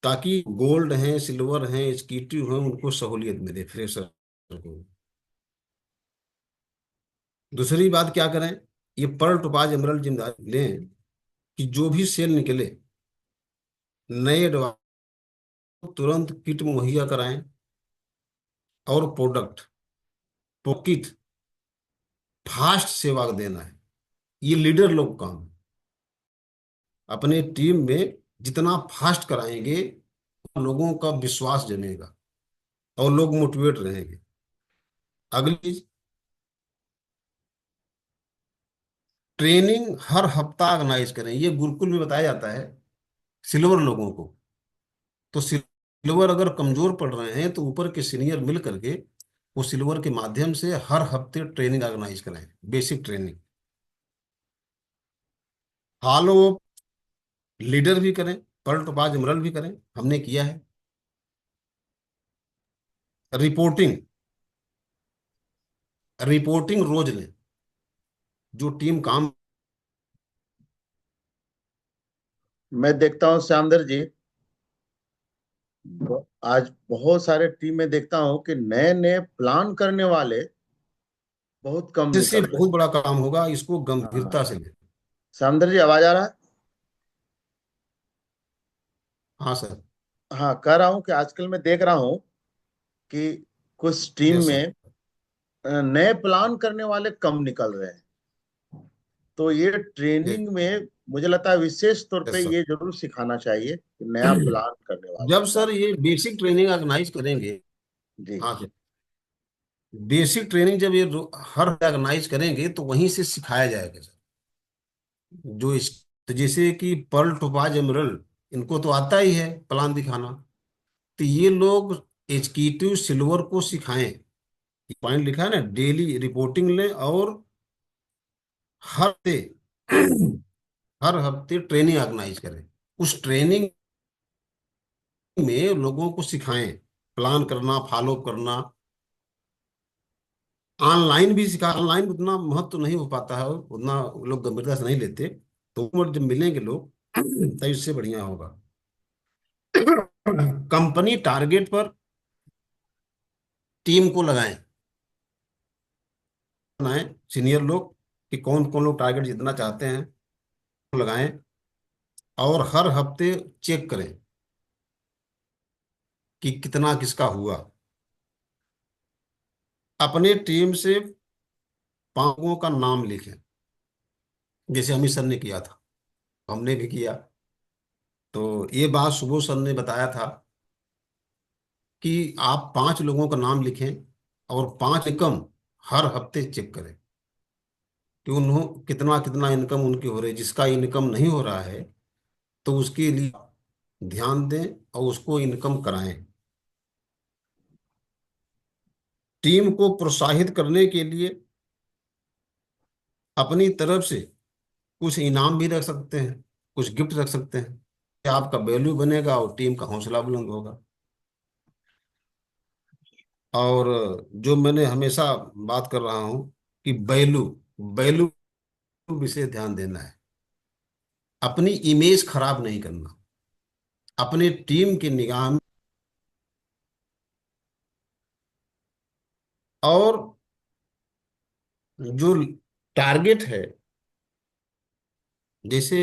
ताकि गोल्ड हैं, सिल्वर हैं, एक्जीक्यूटिव हैं, उनको सहूलियत मिले, फ्रेशर को। दूसरी बात क्या करें, ये पर्ल टोपाज एमरल्ड जिम्मेदारी लें कि जो भी सेल निकले, नए एडवांस तुरंत किट मुहैया कराएं, और प्रोडक्ट पॉकेट फास्ट सेवा देना है। ये लीडर लोग काम है। अपने टीम में जितना फास्ट कराएंगे, लोगों का विश्वास जमेगा और लोग मोटिवेट रहेंगे। अगली चीज, ट्रेनिंग हर हफ्ता ऑर्गेनाइज करें। ये गुरुकुल में बताया जाता है सिल्वर लोगों को। तो सिल्वर अगर कमजोर पड़ रहे हैं तो ऊपर के सीनियर मिल करके वो सिल्वर के माध्यम से हर हफ्ते ट्रेनिंग ऑर्गेनाइज करें, बेसिक ट्रेनिंग। फॉलो लीडर भी करें, पर्ल टोपाज एमरल्ड भी करें, हमने किया है। रिपोर्टिंग, रिपोर्टिंग रोज लें, जो टीम काम। मैं देखता हूँ श्यामधर जी, आज बहुत सारे टीम में देखता हूँ कि नए नए प्लान करने वाले बहुत कम इससे निकल रहे बहुत बड़ा काम होगा, इसको हैं। हाँ, गंभीरता से लें। श्यामधर जी आवाज आ रहा है? हाँ सर। हाँ, कह रहा हूँ कि आजकल मैं देख रहा हूँ कि कुछ टीम यस सर। में नए प्लान करने वाले कम निकल रहे हैं। तो ये ट्रेनिंग में मुझे लगता है विशेष तौर पे यस सर। ये जरूर सिखाना चाहिए कि नया प्लान करने वाले। जब सर ये बेसिक ट्रेनिंग ऑर्गेनाइज करेंगे। जी। हाँ सर। बेसिक ट्रेनिंग जब ये हर ऑर्गेनाइज करेंगे तो वहीं से सिखाया जाएगा सर। जो इस, तो जैसे कि पर्ल टोपाज एमरल्ड, इनको तो आता ही है प्लान दिखाना। तो ये लोग एग्जीक्यूटिव सिल्वर को सिखाएं। पॉइंट लिखा है ना, डेली रिपोर्टिंग लें, और हर हफ्ते हर हफ्ते ट्रेनिंग ऑर्गेनाइज करें। उस ट्रेनिंग में लोगों को सिखाएं प्लान करना, फॉलो करना। ऑनलाइन भी सिखा, ऑनलाइन उतना महत्व नहीं हो पाता है, उतना लोग गंभीरता से नहीं लेते। तो वो जब मिलेंगे लोग तो इससे बढ़िया होगा। कंपनी टारगेट पर टीम को लगाएं, बनाएं सीनियर लोग कि कौन कौन लोग टारगेट जितना चाहते हैं, लगाएं। और हर हफ्ते चेक करें कि कितना किसका हुआ। अपने टीम से 5 लोगों का नाम लिखें, जैसे अमित सर ने किया था, हमने भी किया। तो ये बात सुबोध सर ने बताया था कि आप 5 लोगों का नाम लिखें और 5 एकम हर हफ्ते चेक करें। कि उन्हों कितना कितना इनकम उनकी हो रही है। जिसका इनकम नहीं हो रहा है तो उसके लिए ध्यान दें और उसको इनकम कराएं। टीम को प्रोत्साहित करने के लिए अपनी तरफ से कुछ इनाम भी रख सकते हैं, कुछ गिफ्ट रख सकते हैं। आपका वैल्यू बनेगा और टीम का हौसला बुलंद होगा। और जो मैंने हमेशा बात कर रहा हूं कि वैल्यू वैल्यू विशेष ध्यान देना है। अपनी इमेज खराब नहीं करना, अपने टीम की निगाह में। और जो टारगेट है, जैसे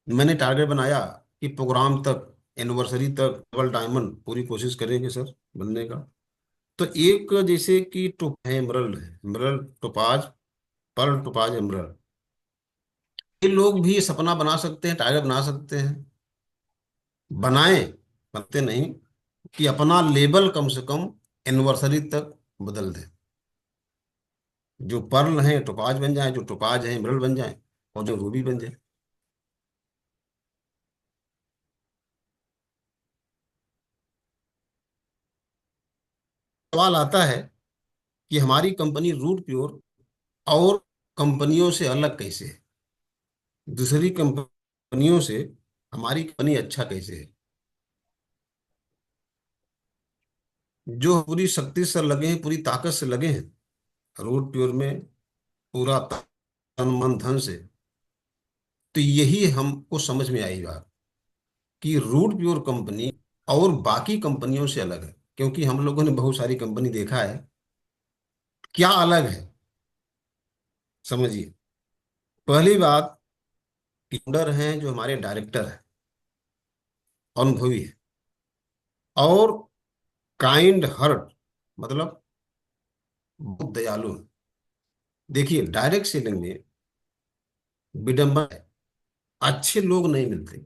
मैंने टारगेट बनाया कि प्रोग्राम तक, एनिवर्सरी तक डबल डायमंड पूरी कोशिश करेंगे सर बनने का। तो एक जैसे कि है एमरल्ड, है emerald topaz, pearl topaz emerald. ये लोग भी सपना बना सकते हैं, टारगेट बना सकते हैं, बनाए, बनते नहीं, कि अपना लेबल कम से कम एनिवर्सरी तक बदल दें। जो पर्ल हैं टोपाज बन जाए, जो टोपाज हैं एमरल्ड बन जाए, और जो रूबी बन जाए। सवाल आता है कि हमारी कंपनी रूट प्योर और कंपनियों से अलग कैसे है, दूसरी कंपनियों से हमारी कंपनी अच्छा कैसे है। जो पूरी शक्ति से लगे हैं, पूरी ताकत से लगे हैं रूट प्योर में, पूरा तन मन धन से, तो यही हमको समझ में आई बात कि रूट प्योर कंपनी और बाकी कंपनियों से अलग है। क्योंकि हम लोगों ने बहुत सारी कंपनी देखा है, क्या अलग है समझिए। पहली बात, फाउंडर हैं जो हमारे डायरेक्टर हैं, अनुभवी है, और काइंड हर्ट, मतलब बहुत दयालु है। देखिए डायरेक्ट सेलिंग में विडंबना है, अच्छे लोग नहीं मिलते।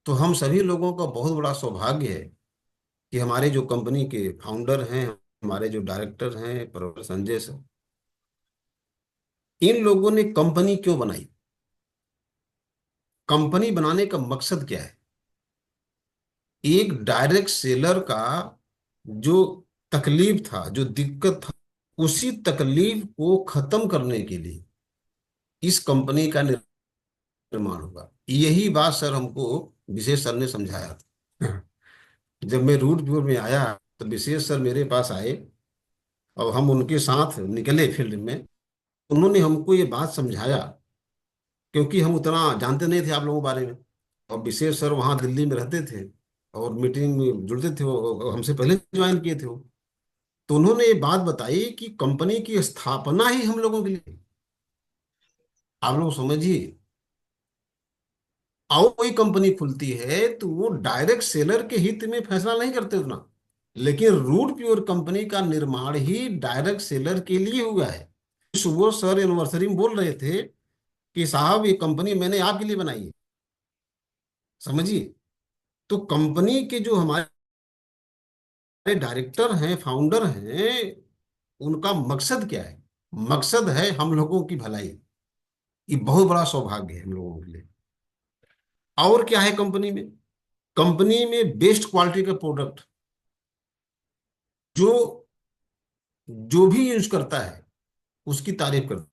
तो हम सभी लोगों का बहुत बड़ा सौभाग्य है कि हमारे जो कंपनी के फाउंडर हैं, हमारे जो डायरेक्टर हैं प्रोफेसर संजय सर, इन लोगों ने कंपनी क्यों बनाई, कंपनी बनाने का मकसद क्या है। एक डायरेक्ट सेलर का जो तकलीफ था, जो दिक्कत था, उसी तकलीफ को खत्म करने के लिए इस कंपनी का निर्माण होगा। यही बात सर हमको विशेष सर ने समझाया था। जब मैं रूट प्योर में आया तो विशेष सर मेरे पास आए और हम उनके साथ निकले फील्ड में। उन्होंने हमको ये बात समझाया, क्योंकि हम उतना जानते नहीं थे आप लोगों के बारे में। और विशेष सर वहाँ दिल्ली में रहते थे और मीटिंग में जुड़ते थे, वो हमसे पहले ज्वाइन किए थे वो। तो उन्होंने ये बात बताई कि कंपनी की स्थापना ही हम लोगों के लिए, आप लोग समझिए। और कोई कंपनी खुलती है तो वो डायरेक्ट सेलर के हित में फैसला नहीं करते उतना, लेकिन रूट प्योर कंपनी का निर्माण ही डायरेक्ट सेलर के लिए हुआ है। वो सर एनिवर्सरी में बोल रहे थे कि साहब ये कंपनी मैंने आपके लिए बनाई है, समझिए। तो कंपनी के जो हमारे डायरेक्टर हैं, फाउंडर हैं, उनका मकसद क्या है, मकसद है हम लोगों की भलाई। ये बहुत बड़ा सौभाग्य है हम लोगों के लिए। और क्या है कंपनी में, कंपनी में बेस्ट क्वालिटी का प्रोडक्ट, जो जो भी यूज करता है उसकी तारीफ करता है।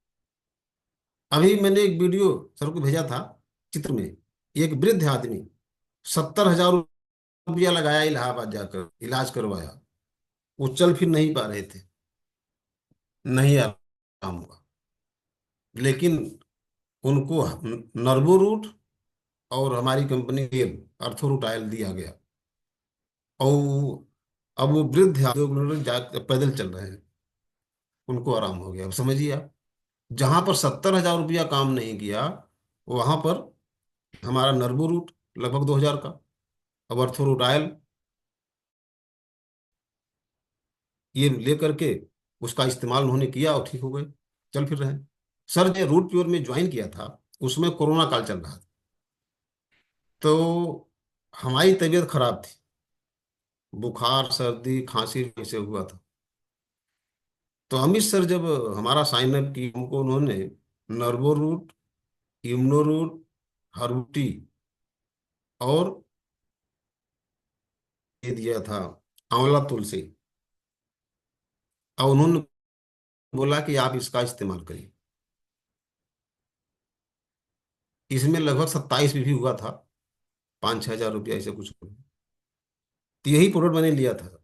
अभी मैंने एक वीडियो सर को भेजा था, चित्र में एक वृद्ध आदमी 70,000 रुपया लगाया, इलाहाबाद जाकर इलाज करवाया, वो चल फिर नहीं पा रहे थे, नहीं आराम हुआ। लेकिन उनको नर्वो रूट और हमारी कंपनी के अर्थो रूट आयल दिया गया, और अब वो वृद्ध 2 किलोमीटर जा पैदल चल रहे हैं, उनको आराम हो गया। अब समझिए आप, जहां पर 70,000 रुपया काम नहीं किया, वहां पर हमारा नर्वो रूट लगभग 2,000 का, अब अर्थो रूट आयल ये लेकर के उसका इस्तेमाल उन्होंने किया और ठीक हो गए, चल फिर रहे हैं। सर ने रूट प्योर में ज्वाइन किया था, उसमें कोरोना काल चल रहा था। तो हमारी तबीयत खराब थी, बुखार सर्दी खांसी ऐसे हुआ था। तो अमित सर जब हमारा साइन अप की, हमको उन्होंने नर्वो रूट, इम्नो रूट, हर्बटी और ये दिया था आंवला तुलसी, और उन्होंने बोला कि आप इसका इस्तेमाल करिए। इसमें लगभग 27 भी हुआ था, 5-6 हजार रुपया ऐसे कुछ। तो यही प्रोडक्ट मैंने लिया था।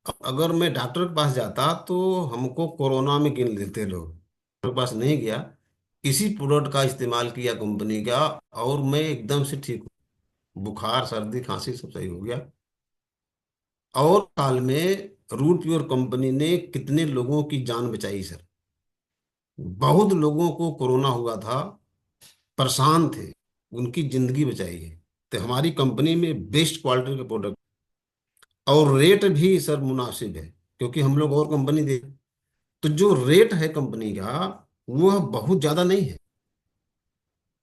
अब अगर मैं डॉक्टर के पास जाता तो हमको कोरोना में गिन लेते लोग। डॉक्टर के पास नहीं गया, इसी प्रोडक्ट का इस्तेमाल किया कंपनी का, और मैं एकदम से ठीक हूँ। बुखार सर्दी खांसी सब सही हो गया। और साल में रूट प्योर कंपनी ने कितने लोगों की जान बचाई सर। बहुत लोगों को कोरोना हुआ था, परेशान थे, उनकी जिंदगी बचाई है। तो हमारी कंपनी में बेस्ट क्वालिटी के प्रोडक्ट, और रेट भी सर मुनासिब है, क्योंकि हम लोग और कंपनी दे। तो जो रेट है कंपनी का, वह बहुत ज्यादा नहीं है।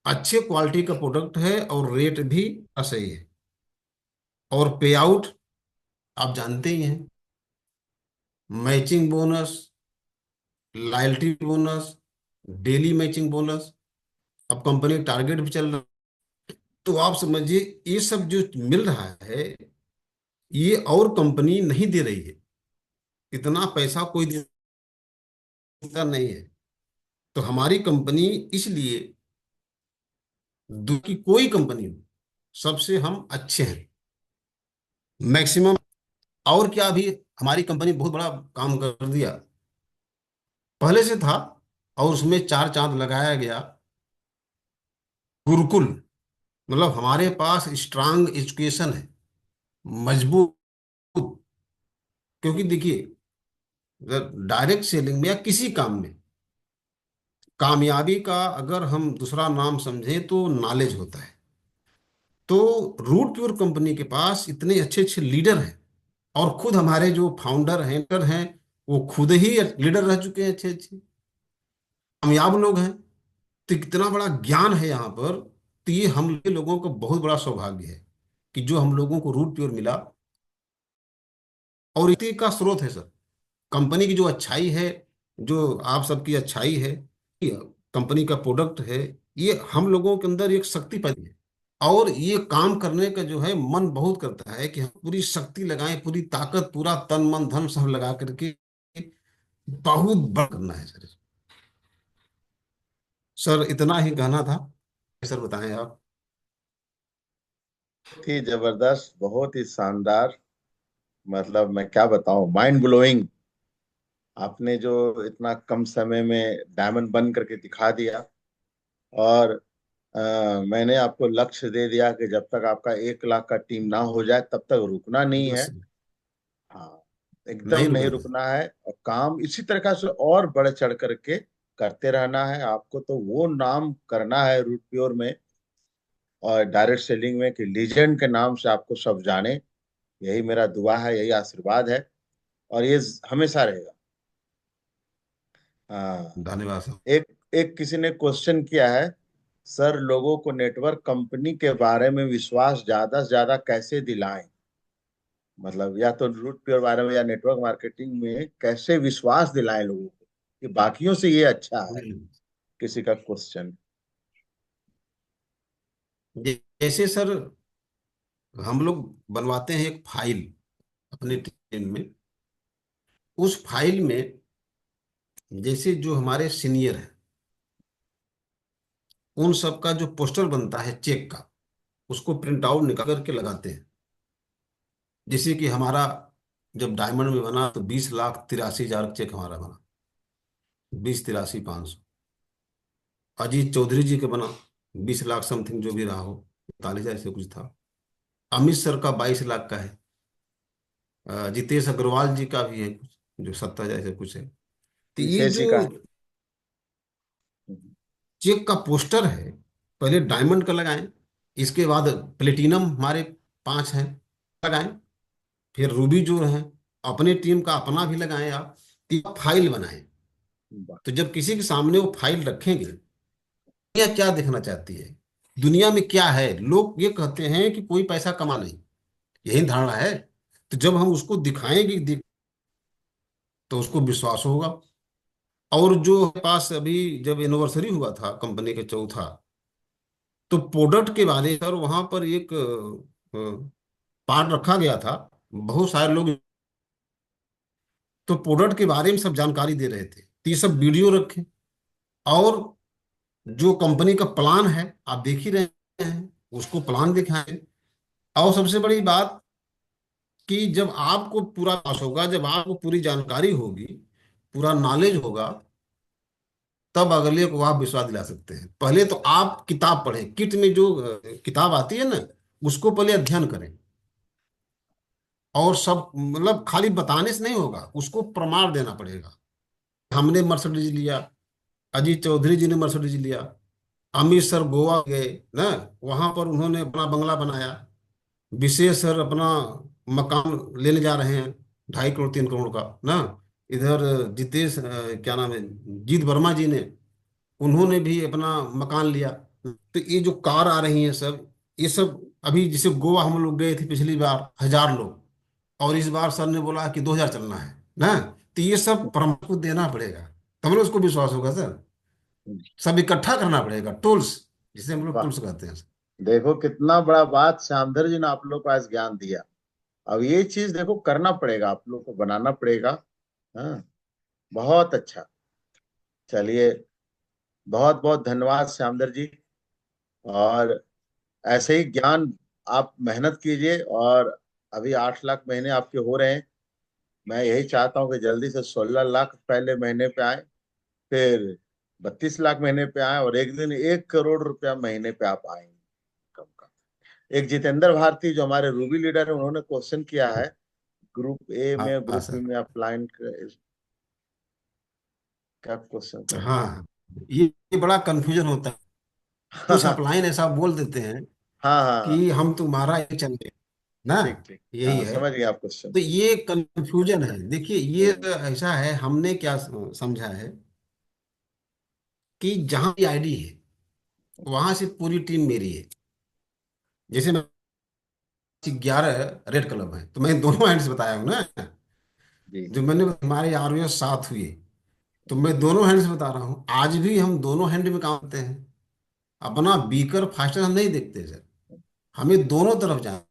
अच्छे क्वालिटी का प्रोडक्ट है और रेट भी सही है। और पे आउट आप जानते ही हैं, matching bonus, loyalty bonus, daily matching bonus, अब कंपनी टारगेट भी चल रहा। तो आप समझिए, ये सब जो मिल रहा है, ये और कंपनी नहीं दे रही है। इतना पैसा कोई देता नहीं है। तो हमारी कंपनी इसलिए, की कोई कंपनी हो, सबसे हम अच्छे हैं मैक्सिमम। और क्या, अभी हमारी कंपनी बहुत बड़ा काम कर दिया, पहले से था, और उसमें 4 चांद लगाया गया। गुरुकुल, मतलब हमारे पास स्ट्रांग एजुकेशन है, मजबूत। क्योंकि देखिए, डायरेक्ट सेलिंग में या किसी काम में कामयाबी का अगर हम दूसरा नाम समझें तो नॉलेज होता है। तो रूट प्योर कंपनी के पास इतने अच्छे अच्छे लीडर हैं, और खुद हमारे जो फाउंडर हैं वो खुद ही लीडर रह चुके हैं, अच्छे अच्छे कामयाब लोग हैं। तो कितना बड़ा ज्ञान है यहाँ पर। तो ये हम लोगों का बहुत बड़ा सौभाग्य है कि जो हम लोगों को रूट प्योर मिला। और इसी का स्रोत है सर, कंपनी की जो अच्छाई है, जो आप सबकी अच्छाई है, ये कंपनी का प्रोडक्ट है, ये हम लोगों के अंदर एक शक्ति पैदा है। और ये काम करने का जो है मन बहुत करता है कि हम पूरी शक्ति लगाएं, पूरी ताकत, पूरा तन मन धन सब लगा करके बहुत बड़ा करना है सर। सर इतना ही कहना था। सर बताएं आप। बहुत ही जबरदस्त, बहुत ही शानदार। मतलब मैं क्या बताऊं, माइंड ब्लोइंग। आपने जो इतना कम समय में डायमंड बन करके दिखा दिया। और मैंने आपको लक्ष्य दे दिया कि जब तक आपका 1 लाख का टीम ना हो जाए तब तक रुकना नहीं है। बस, हाँ, एकदम नहीं नहीं रुकना है। रुकना है, और काम इसी तरह से और बढ़ चढ़ करके करते रहना है आपको। तो वो नाम करना है रूट प्योर में और डायरेक्ट सेलिंग में कि लीजेंड के नाम से आपको सब जाने। यही मेरा दुआ है, यही आशीर्वाद है, और ये हमेशा रहेगा। हाँ। धन्यवाद सर। एक एक किसी ने क्वेश्चन किया है, सर लोगों को नेटवर्क कंपनी के बारे में विश्वास ज्यादा से ज्यादा कैसे दिलाएं। मतलब या तो रूट प्योर बारे में या नेटवर्क मार्केटिंग में कैसे विश्वास दिलाएं लोगों को कि बाकियों से ये अच्छा है। किसी का क्वेश्चन। जैसे सर, हम लोग बनवाते हैं एक फाइल अपने टीम में। उस फाइल में जैसे जो हमारे सीनियर हैं, उन सब का जो पोस्टर बनता है चेक का, उसको प्रिंट आउट निकाल करके लगाते हैं। जैसे कि हमारा जब डायमंड में बना तो 20,83,000 चेक हमारा बना, 20,83,500। अजीत चौधरी जी का बना 20 लाख समथिंग, जो भी रहा हो, 45,000 से कुछ था। अमित सर का 22 लाख का है। जितेश अग्रवाल जी का भी है कुछ, जो 70,000 से कुछ है। तो ये विशेष जो ही का। चेक का पोस्टर है, पहले डायमंड का लगाएं, इसके बाद प्लेटिनम हमारे 5 हैं, लगाएं। फिर रूबी जो है, अपने टीम का अपना भी लगाएं आप। तो फाइल बनाएं। तो जब किसी के सामने वो फाइल रखेंगे, दुनिया क्या देखना चाहती है, दुनिया में क्या है, लोग ये कहते हैं कि कोई पैसा कमा नहीं, यही धारणा है। तो जब हम उसको दिखाएंगे, तो उसको विश्वास होगा। और जो पास अभी जब एनिवर्सरी हुआ था कंपनी के चौथा, तो प्रोडक्ट के बारे में सर वहां पर एक पार्ट रखा गया था, बहुत सारे लोग तो प्रोडक्ट के बारे में सब जानकारी दे रहे थे, तो ये सब वीडियो रखे। और जो कंपनी का प्लान है आप देख ही रहे हैं, उसको प्लान दिखाएं। और सबसे बड़ी बात कि जब आपको पूरा पास होगा, जब आपको पूरी जानकारी होगी, पूरा नॉलेज होगा, तब अगले को आप विश्वास दिला सकते हैं। पहले तो आप किताब पढ़ें, किट में जो किताब आती है ना, उसको पहले अध्ययन करें। और सब मतलब खाली बताने से नहीं होगा, उसको प्रमाण देना पड़ेगा। हमने मर्सिडीज लिया, अजीत चौधरी जी ने मर्सिडीज लिया, अमित सर गोवा गए ना, वहां पर उन्होंने अपना बंगला बनाया। विशेष सर अपना मकान लेने जा रहे हैं 2.5 करोड़ 3 करोड़ का ना। इधर जितेश क्या नाम है, जीत वर्मा जी ने, उन्होंने भी अपना मकान लिया। तो ये जो कार आ रही है सब, ये सब अभी जैसे गोवा हम लोग गए थे पिछली बार 1,000 लोग, और इस बार सर ने बोला कि 2,000 चलना है ना। तो ये सब प्रमाण को देना पड़ेगा, तब ना उसको विश्वास होगा सर। सब इकट्ठा करना पड़ेगा, टूल्स, जिसे हम लोग वाह, टूल्स कहते हैं। देखो कितना बड़ा बात श्यामधर जी ने आप लोग को आज ज्ञान दिया। अब ये चीज देखो करना पड़ेगा, आप लोग को बनाना पड़ेगा। हाँ, बहुत अच्छा। चलिए, बहुत बहुत धन्यवाद श्यामधर जी। और ऐसे ही ज्ञान आप मेहनत कीजिए। और अभी 8 लाख महीने आपके हो रहे हैं। मैं यही चाहता हूँ कि जल्दी से 16 लाख पहले महीने पे आए, फिर 32 लाख महीने पे आए, और एक दिन 1 करोड़ रुपया महीने पे आप आएंगे कम का। एक जितेंद्र भारती जो हमारे रूबी लीडर है, उन्होंने क्वेश्चन किया है ग्रुप ए हाँ में, हाँ ग्रुप बी सर। में अप्लाइन क्या क्वेश्चन था? हाँ, ये बड़ा कंफ्यूजन होता है। कुछ हाँ अपलाइन ऐसा बोल देते हैं हाँ हाँ, कि हम तुम्हारा ये चलेंगे ना, ठीक ठीक, यही हाँ है। समझ गए आप क्वेश्चन। तो ये कंफ्यूजन है। देखिए ये हम्म, ऐसा है, हमने क्या समझा है कि जहां भी आईडी है वहां से पूरी टीम मेरी है। जैसे मैं 11 रेड क्लब है, तो मैं दोनों हैंड्स बताया हूँ ना। जी। जो मैंने हमारे आरओ 7 हुए, तो मैं दोनों हैंड्स बता रहा हूँ। आज भी हम दोनों हैंड में काम करते हैं। अपना बीकर फास्टर हम नहीं देखते सर, हमें दोनों तरफ जाना।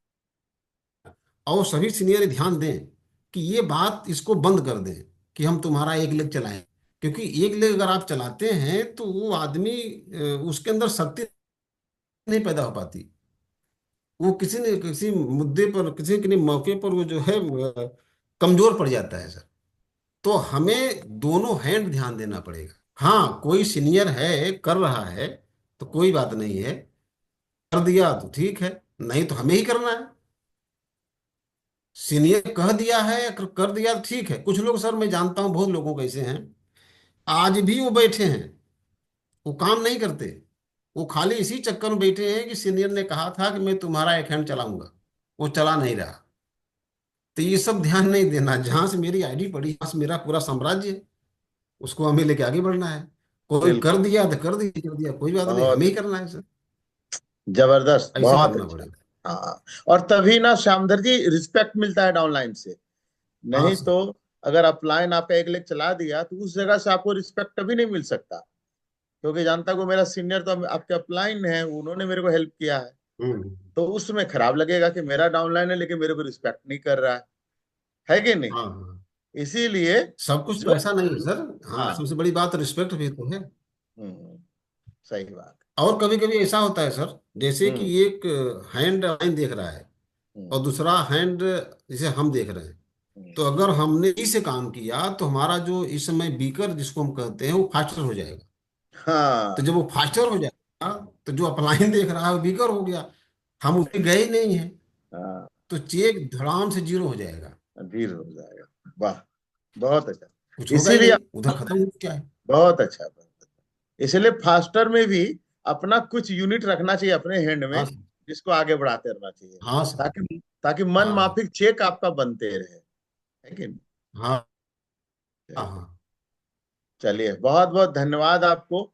और सभी सीनियर ध्यान दें कि ये बात इसको बंद कर दें कि हम तुम्हारा एक लेग चलाएं। क्योंकि एक लेग अगर आप चलाते हैं तो वो आदमी उसके अंदर शक्ति नहीं पैदा हो पाती। वो किसी न किसी मुद्दे पर, किसी न किसी मौके पर वो जो है कमजोर पड़ जाता है सर। तो हमें दोनों हैंड ध्यान देना पड़ेगा। हाँ, कोई सीनियर है कर रहा है तो कोई बात नहीं है, कर दिया तो ठीक है, नहीं तो हमें ही करना है। सीनियर कह दिया है, कर दिया तो ठीक है। कुछ लोग सर मैं जानता हूं, बहुत लोगों को ऐसे हैं, आज भी वो बैठे हैं, वो काम नहीं करते। वो खाली इसी चक्कर में बैठे हैं कि सीनियर ने कहा था कि मैं तुम्हारा एक हैंड चलाऊंगा, वो चला नहीं रहा। तो ये सब ध्यान नहीं देना, जहां से मेरी आईडी पड़ी वहां से मेरा पूरा साम्राज्य है, उसको हमें लेके आगे बढ़ना है। कोई कर बिल्कुल, दिया तो कर दिया, कोई बात नहीं, हमें बहुत ही करना है सर। जबरदस्त, ऐसे बहुत करना अच्छा। पड़ेगा। हाँ, और तभी ना श्यामधर जी रिस्पेक्ट मिलता है डाउनलाइन से। हाँ नहीं सर। तो अगर अपलाइन आपका एक लेग चला दिया तो उस जगह से आपको रिस्पेक्ट कभी नहीं मिल सकता। क्योंकि जानता को मेरा सीनियर तो आपके अपलाइन है, उन्होंने मेरे को हेल्प किया है। हम्म। तो उसमें खराब लगेगा कि मेरा डाउनलाइन है लेकिन मेरे को रिस्पेक्ट नहीं कर रहा है कि नहीं? हाँ हाँ, इसीलिए सब कुछ तो जो, ऐसा नहीं है सर। हाँ, हाँ, सबसे बड़ी बात रिस्पेक्ट भी तो है। हम्म, सही बात। और कभी कभी ऐसा होता है सर, जैसे कि हम्म एक हैंड लाइन देख रहा है हम्म और दूसरा हैंड जिसे हम देख रहे हैं। हम्म, तो अगर हमने इसे काम किया तो हमारा जो इस समय बीकर जिसको हम कहते हैं वो फास्टर हो जाएगा। तो हाँ जब वो फास्टर हो जाएगा तो जो अपलाइन देख रहा है वो बीकर हो गया। हम उसमें गए ही नहीं है, हाँ, तो चेक धड़ाम से जीरो हो जाएगा। अधीर हो जाएगा। वाह, बहुत अच्छा। कुछ होगा ही इसीलिए नहीं, उधर खत्म हो क्या है। बहुत अच्छा, बहुत अच्छा। इसलिए फास्टर में भी अपना कुछ यूनिट रखना चाहिए अपने हैंड हाँ में, सर। जिसको आगे बढ़ाते रहना चाहिए, हाँ सर। ताकि ताकि मन हाँ माफिक चेक आपका बनते रहे, है कि नहीं? हाँ हाँ चलिए, हाँ। चलिए, बहुत बहुत धन्यवाद आपको।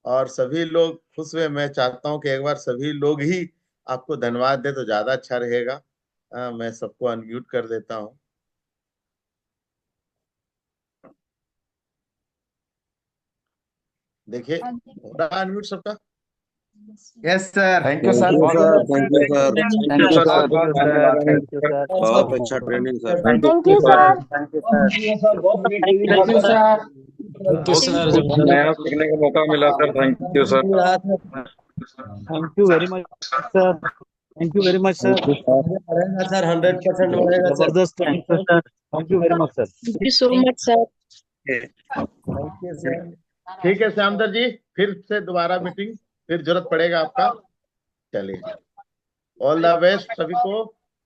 और सभी लोग खुश हुए। मैं चाहता हूं कि एक बार सभी लोग ही आपको धन्यवाद दे तो ज्यादा अच्छा रहेगा। मैं सबको अनम्यूट कर देता हूँ। देखिए हो रहा अनम्यूट सबका। Yes sir. Thank you sir, thank you बहुत sir, thank you sir, thank you sir, बहुत बहुत धन्यवाद। थैंक थैंक यू सर, बहुत अच्छा training sir. Thank you sir. Thank you sir. Thank you sir. बहुत नया सीखने का मौका मिला sir, thank you sir. Thank you very much sir, thank you very much sir, बढ़ेगा सर, 100% बढ़ेगा सर। जबरदस्त, thank you sir, thank you very much sir. Thank you so much sir. Thank you sir. ठीक है श्यामदर जी, फिर से दोबारा meeting, फिर जरूरत पड़ेगा आपका। चलिए, ऑल द बेस्ट सभी को।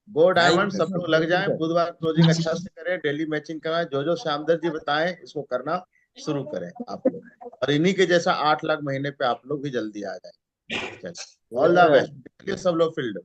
गो डायमंड, सब लोग लग जाएं। बुधवार क्लोजिंग अच्छा से करें, डेली मैचिंग कराएं। जो जो श्यामदर जी बताएं इसको करना शुरू करें आप लोग, और इन्हीं के जैसा 8 लाख महीने पे आप लोग भी जल्दी आ जाए। चलिए, ऑल द बेस्ट, सब लोग फील्ड में।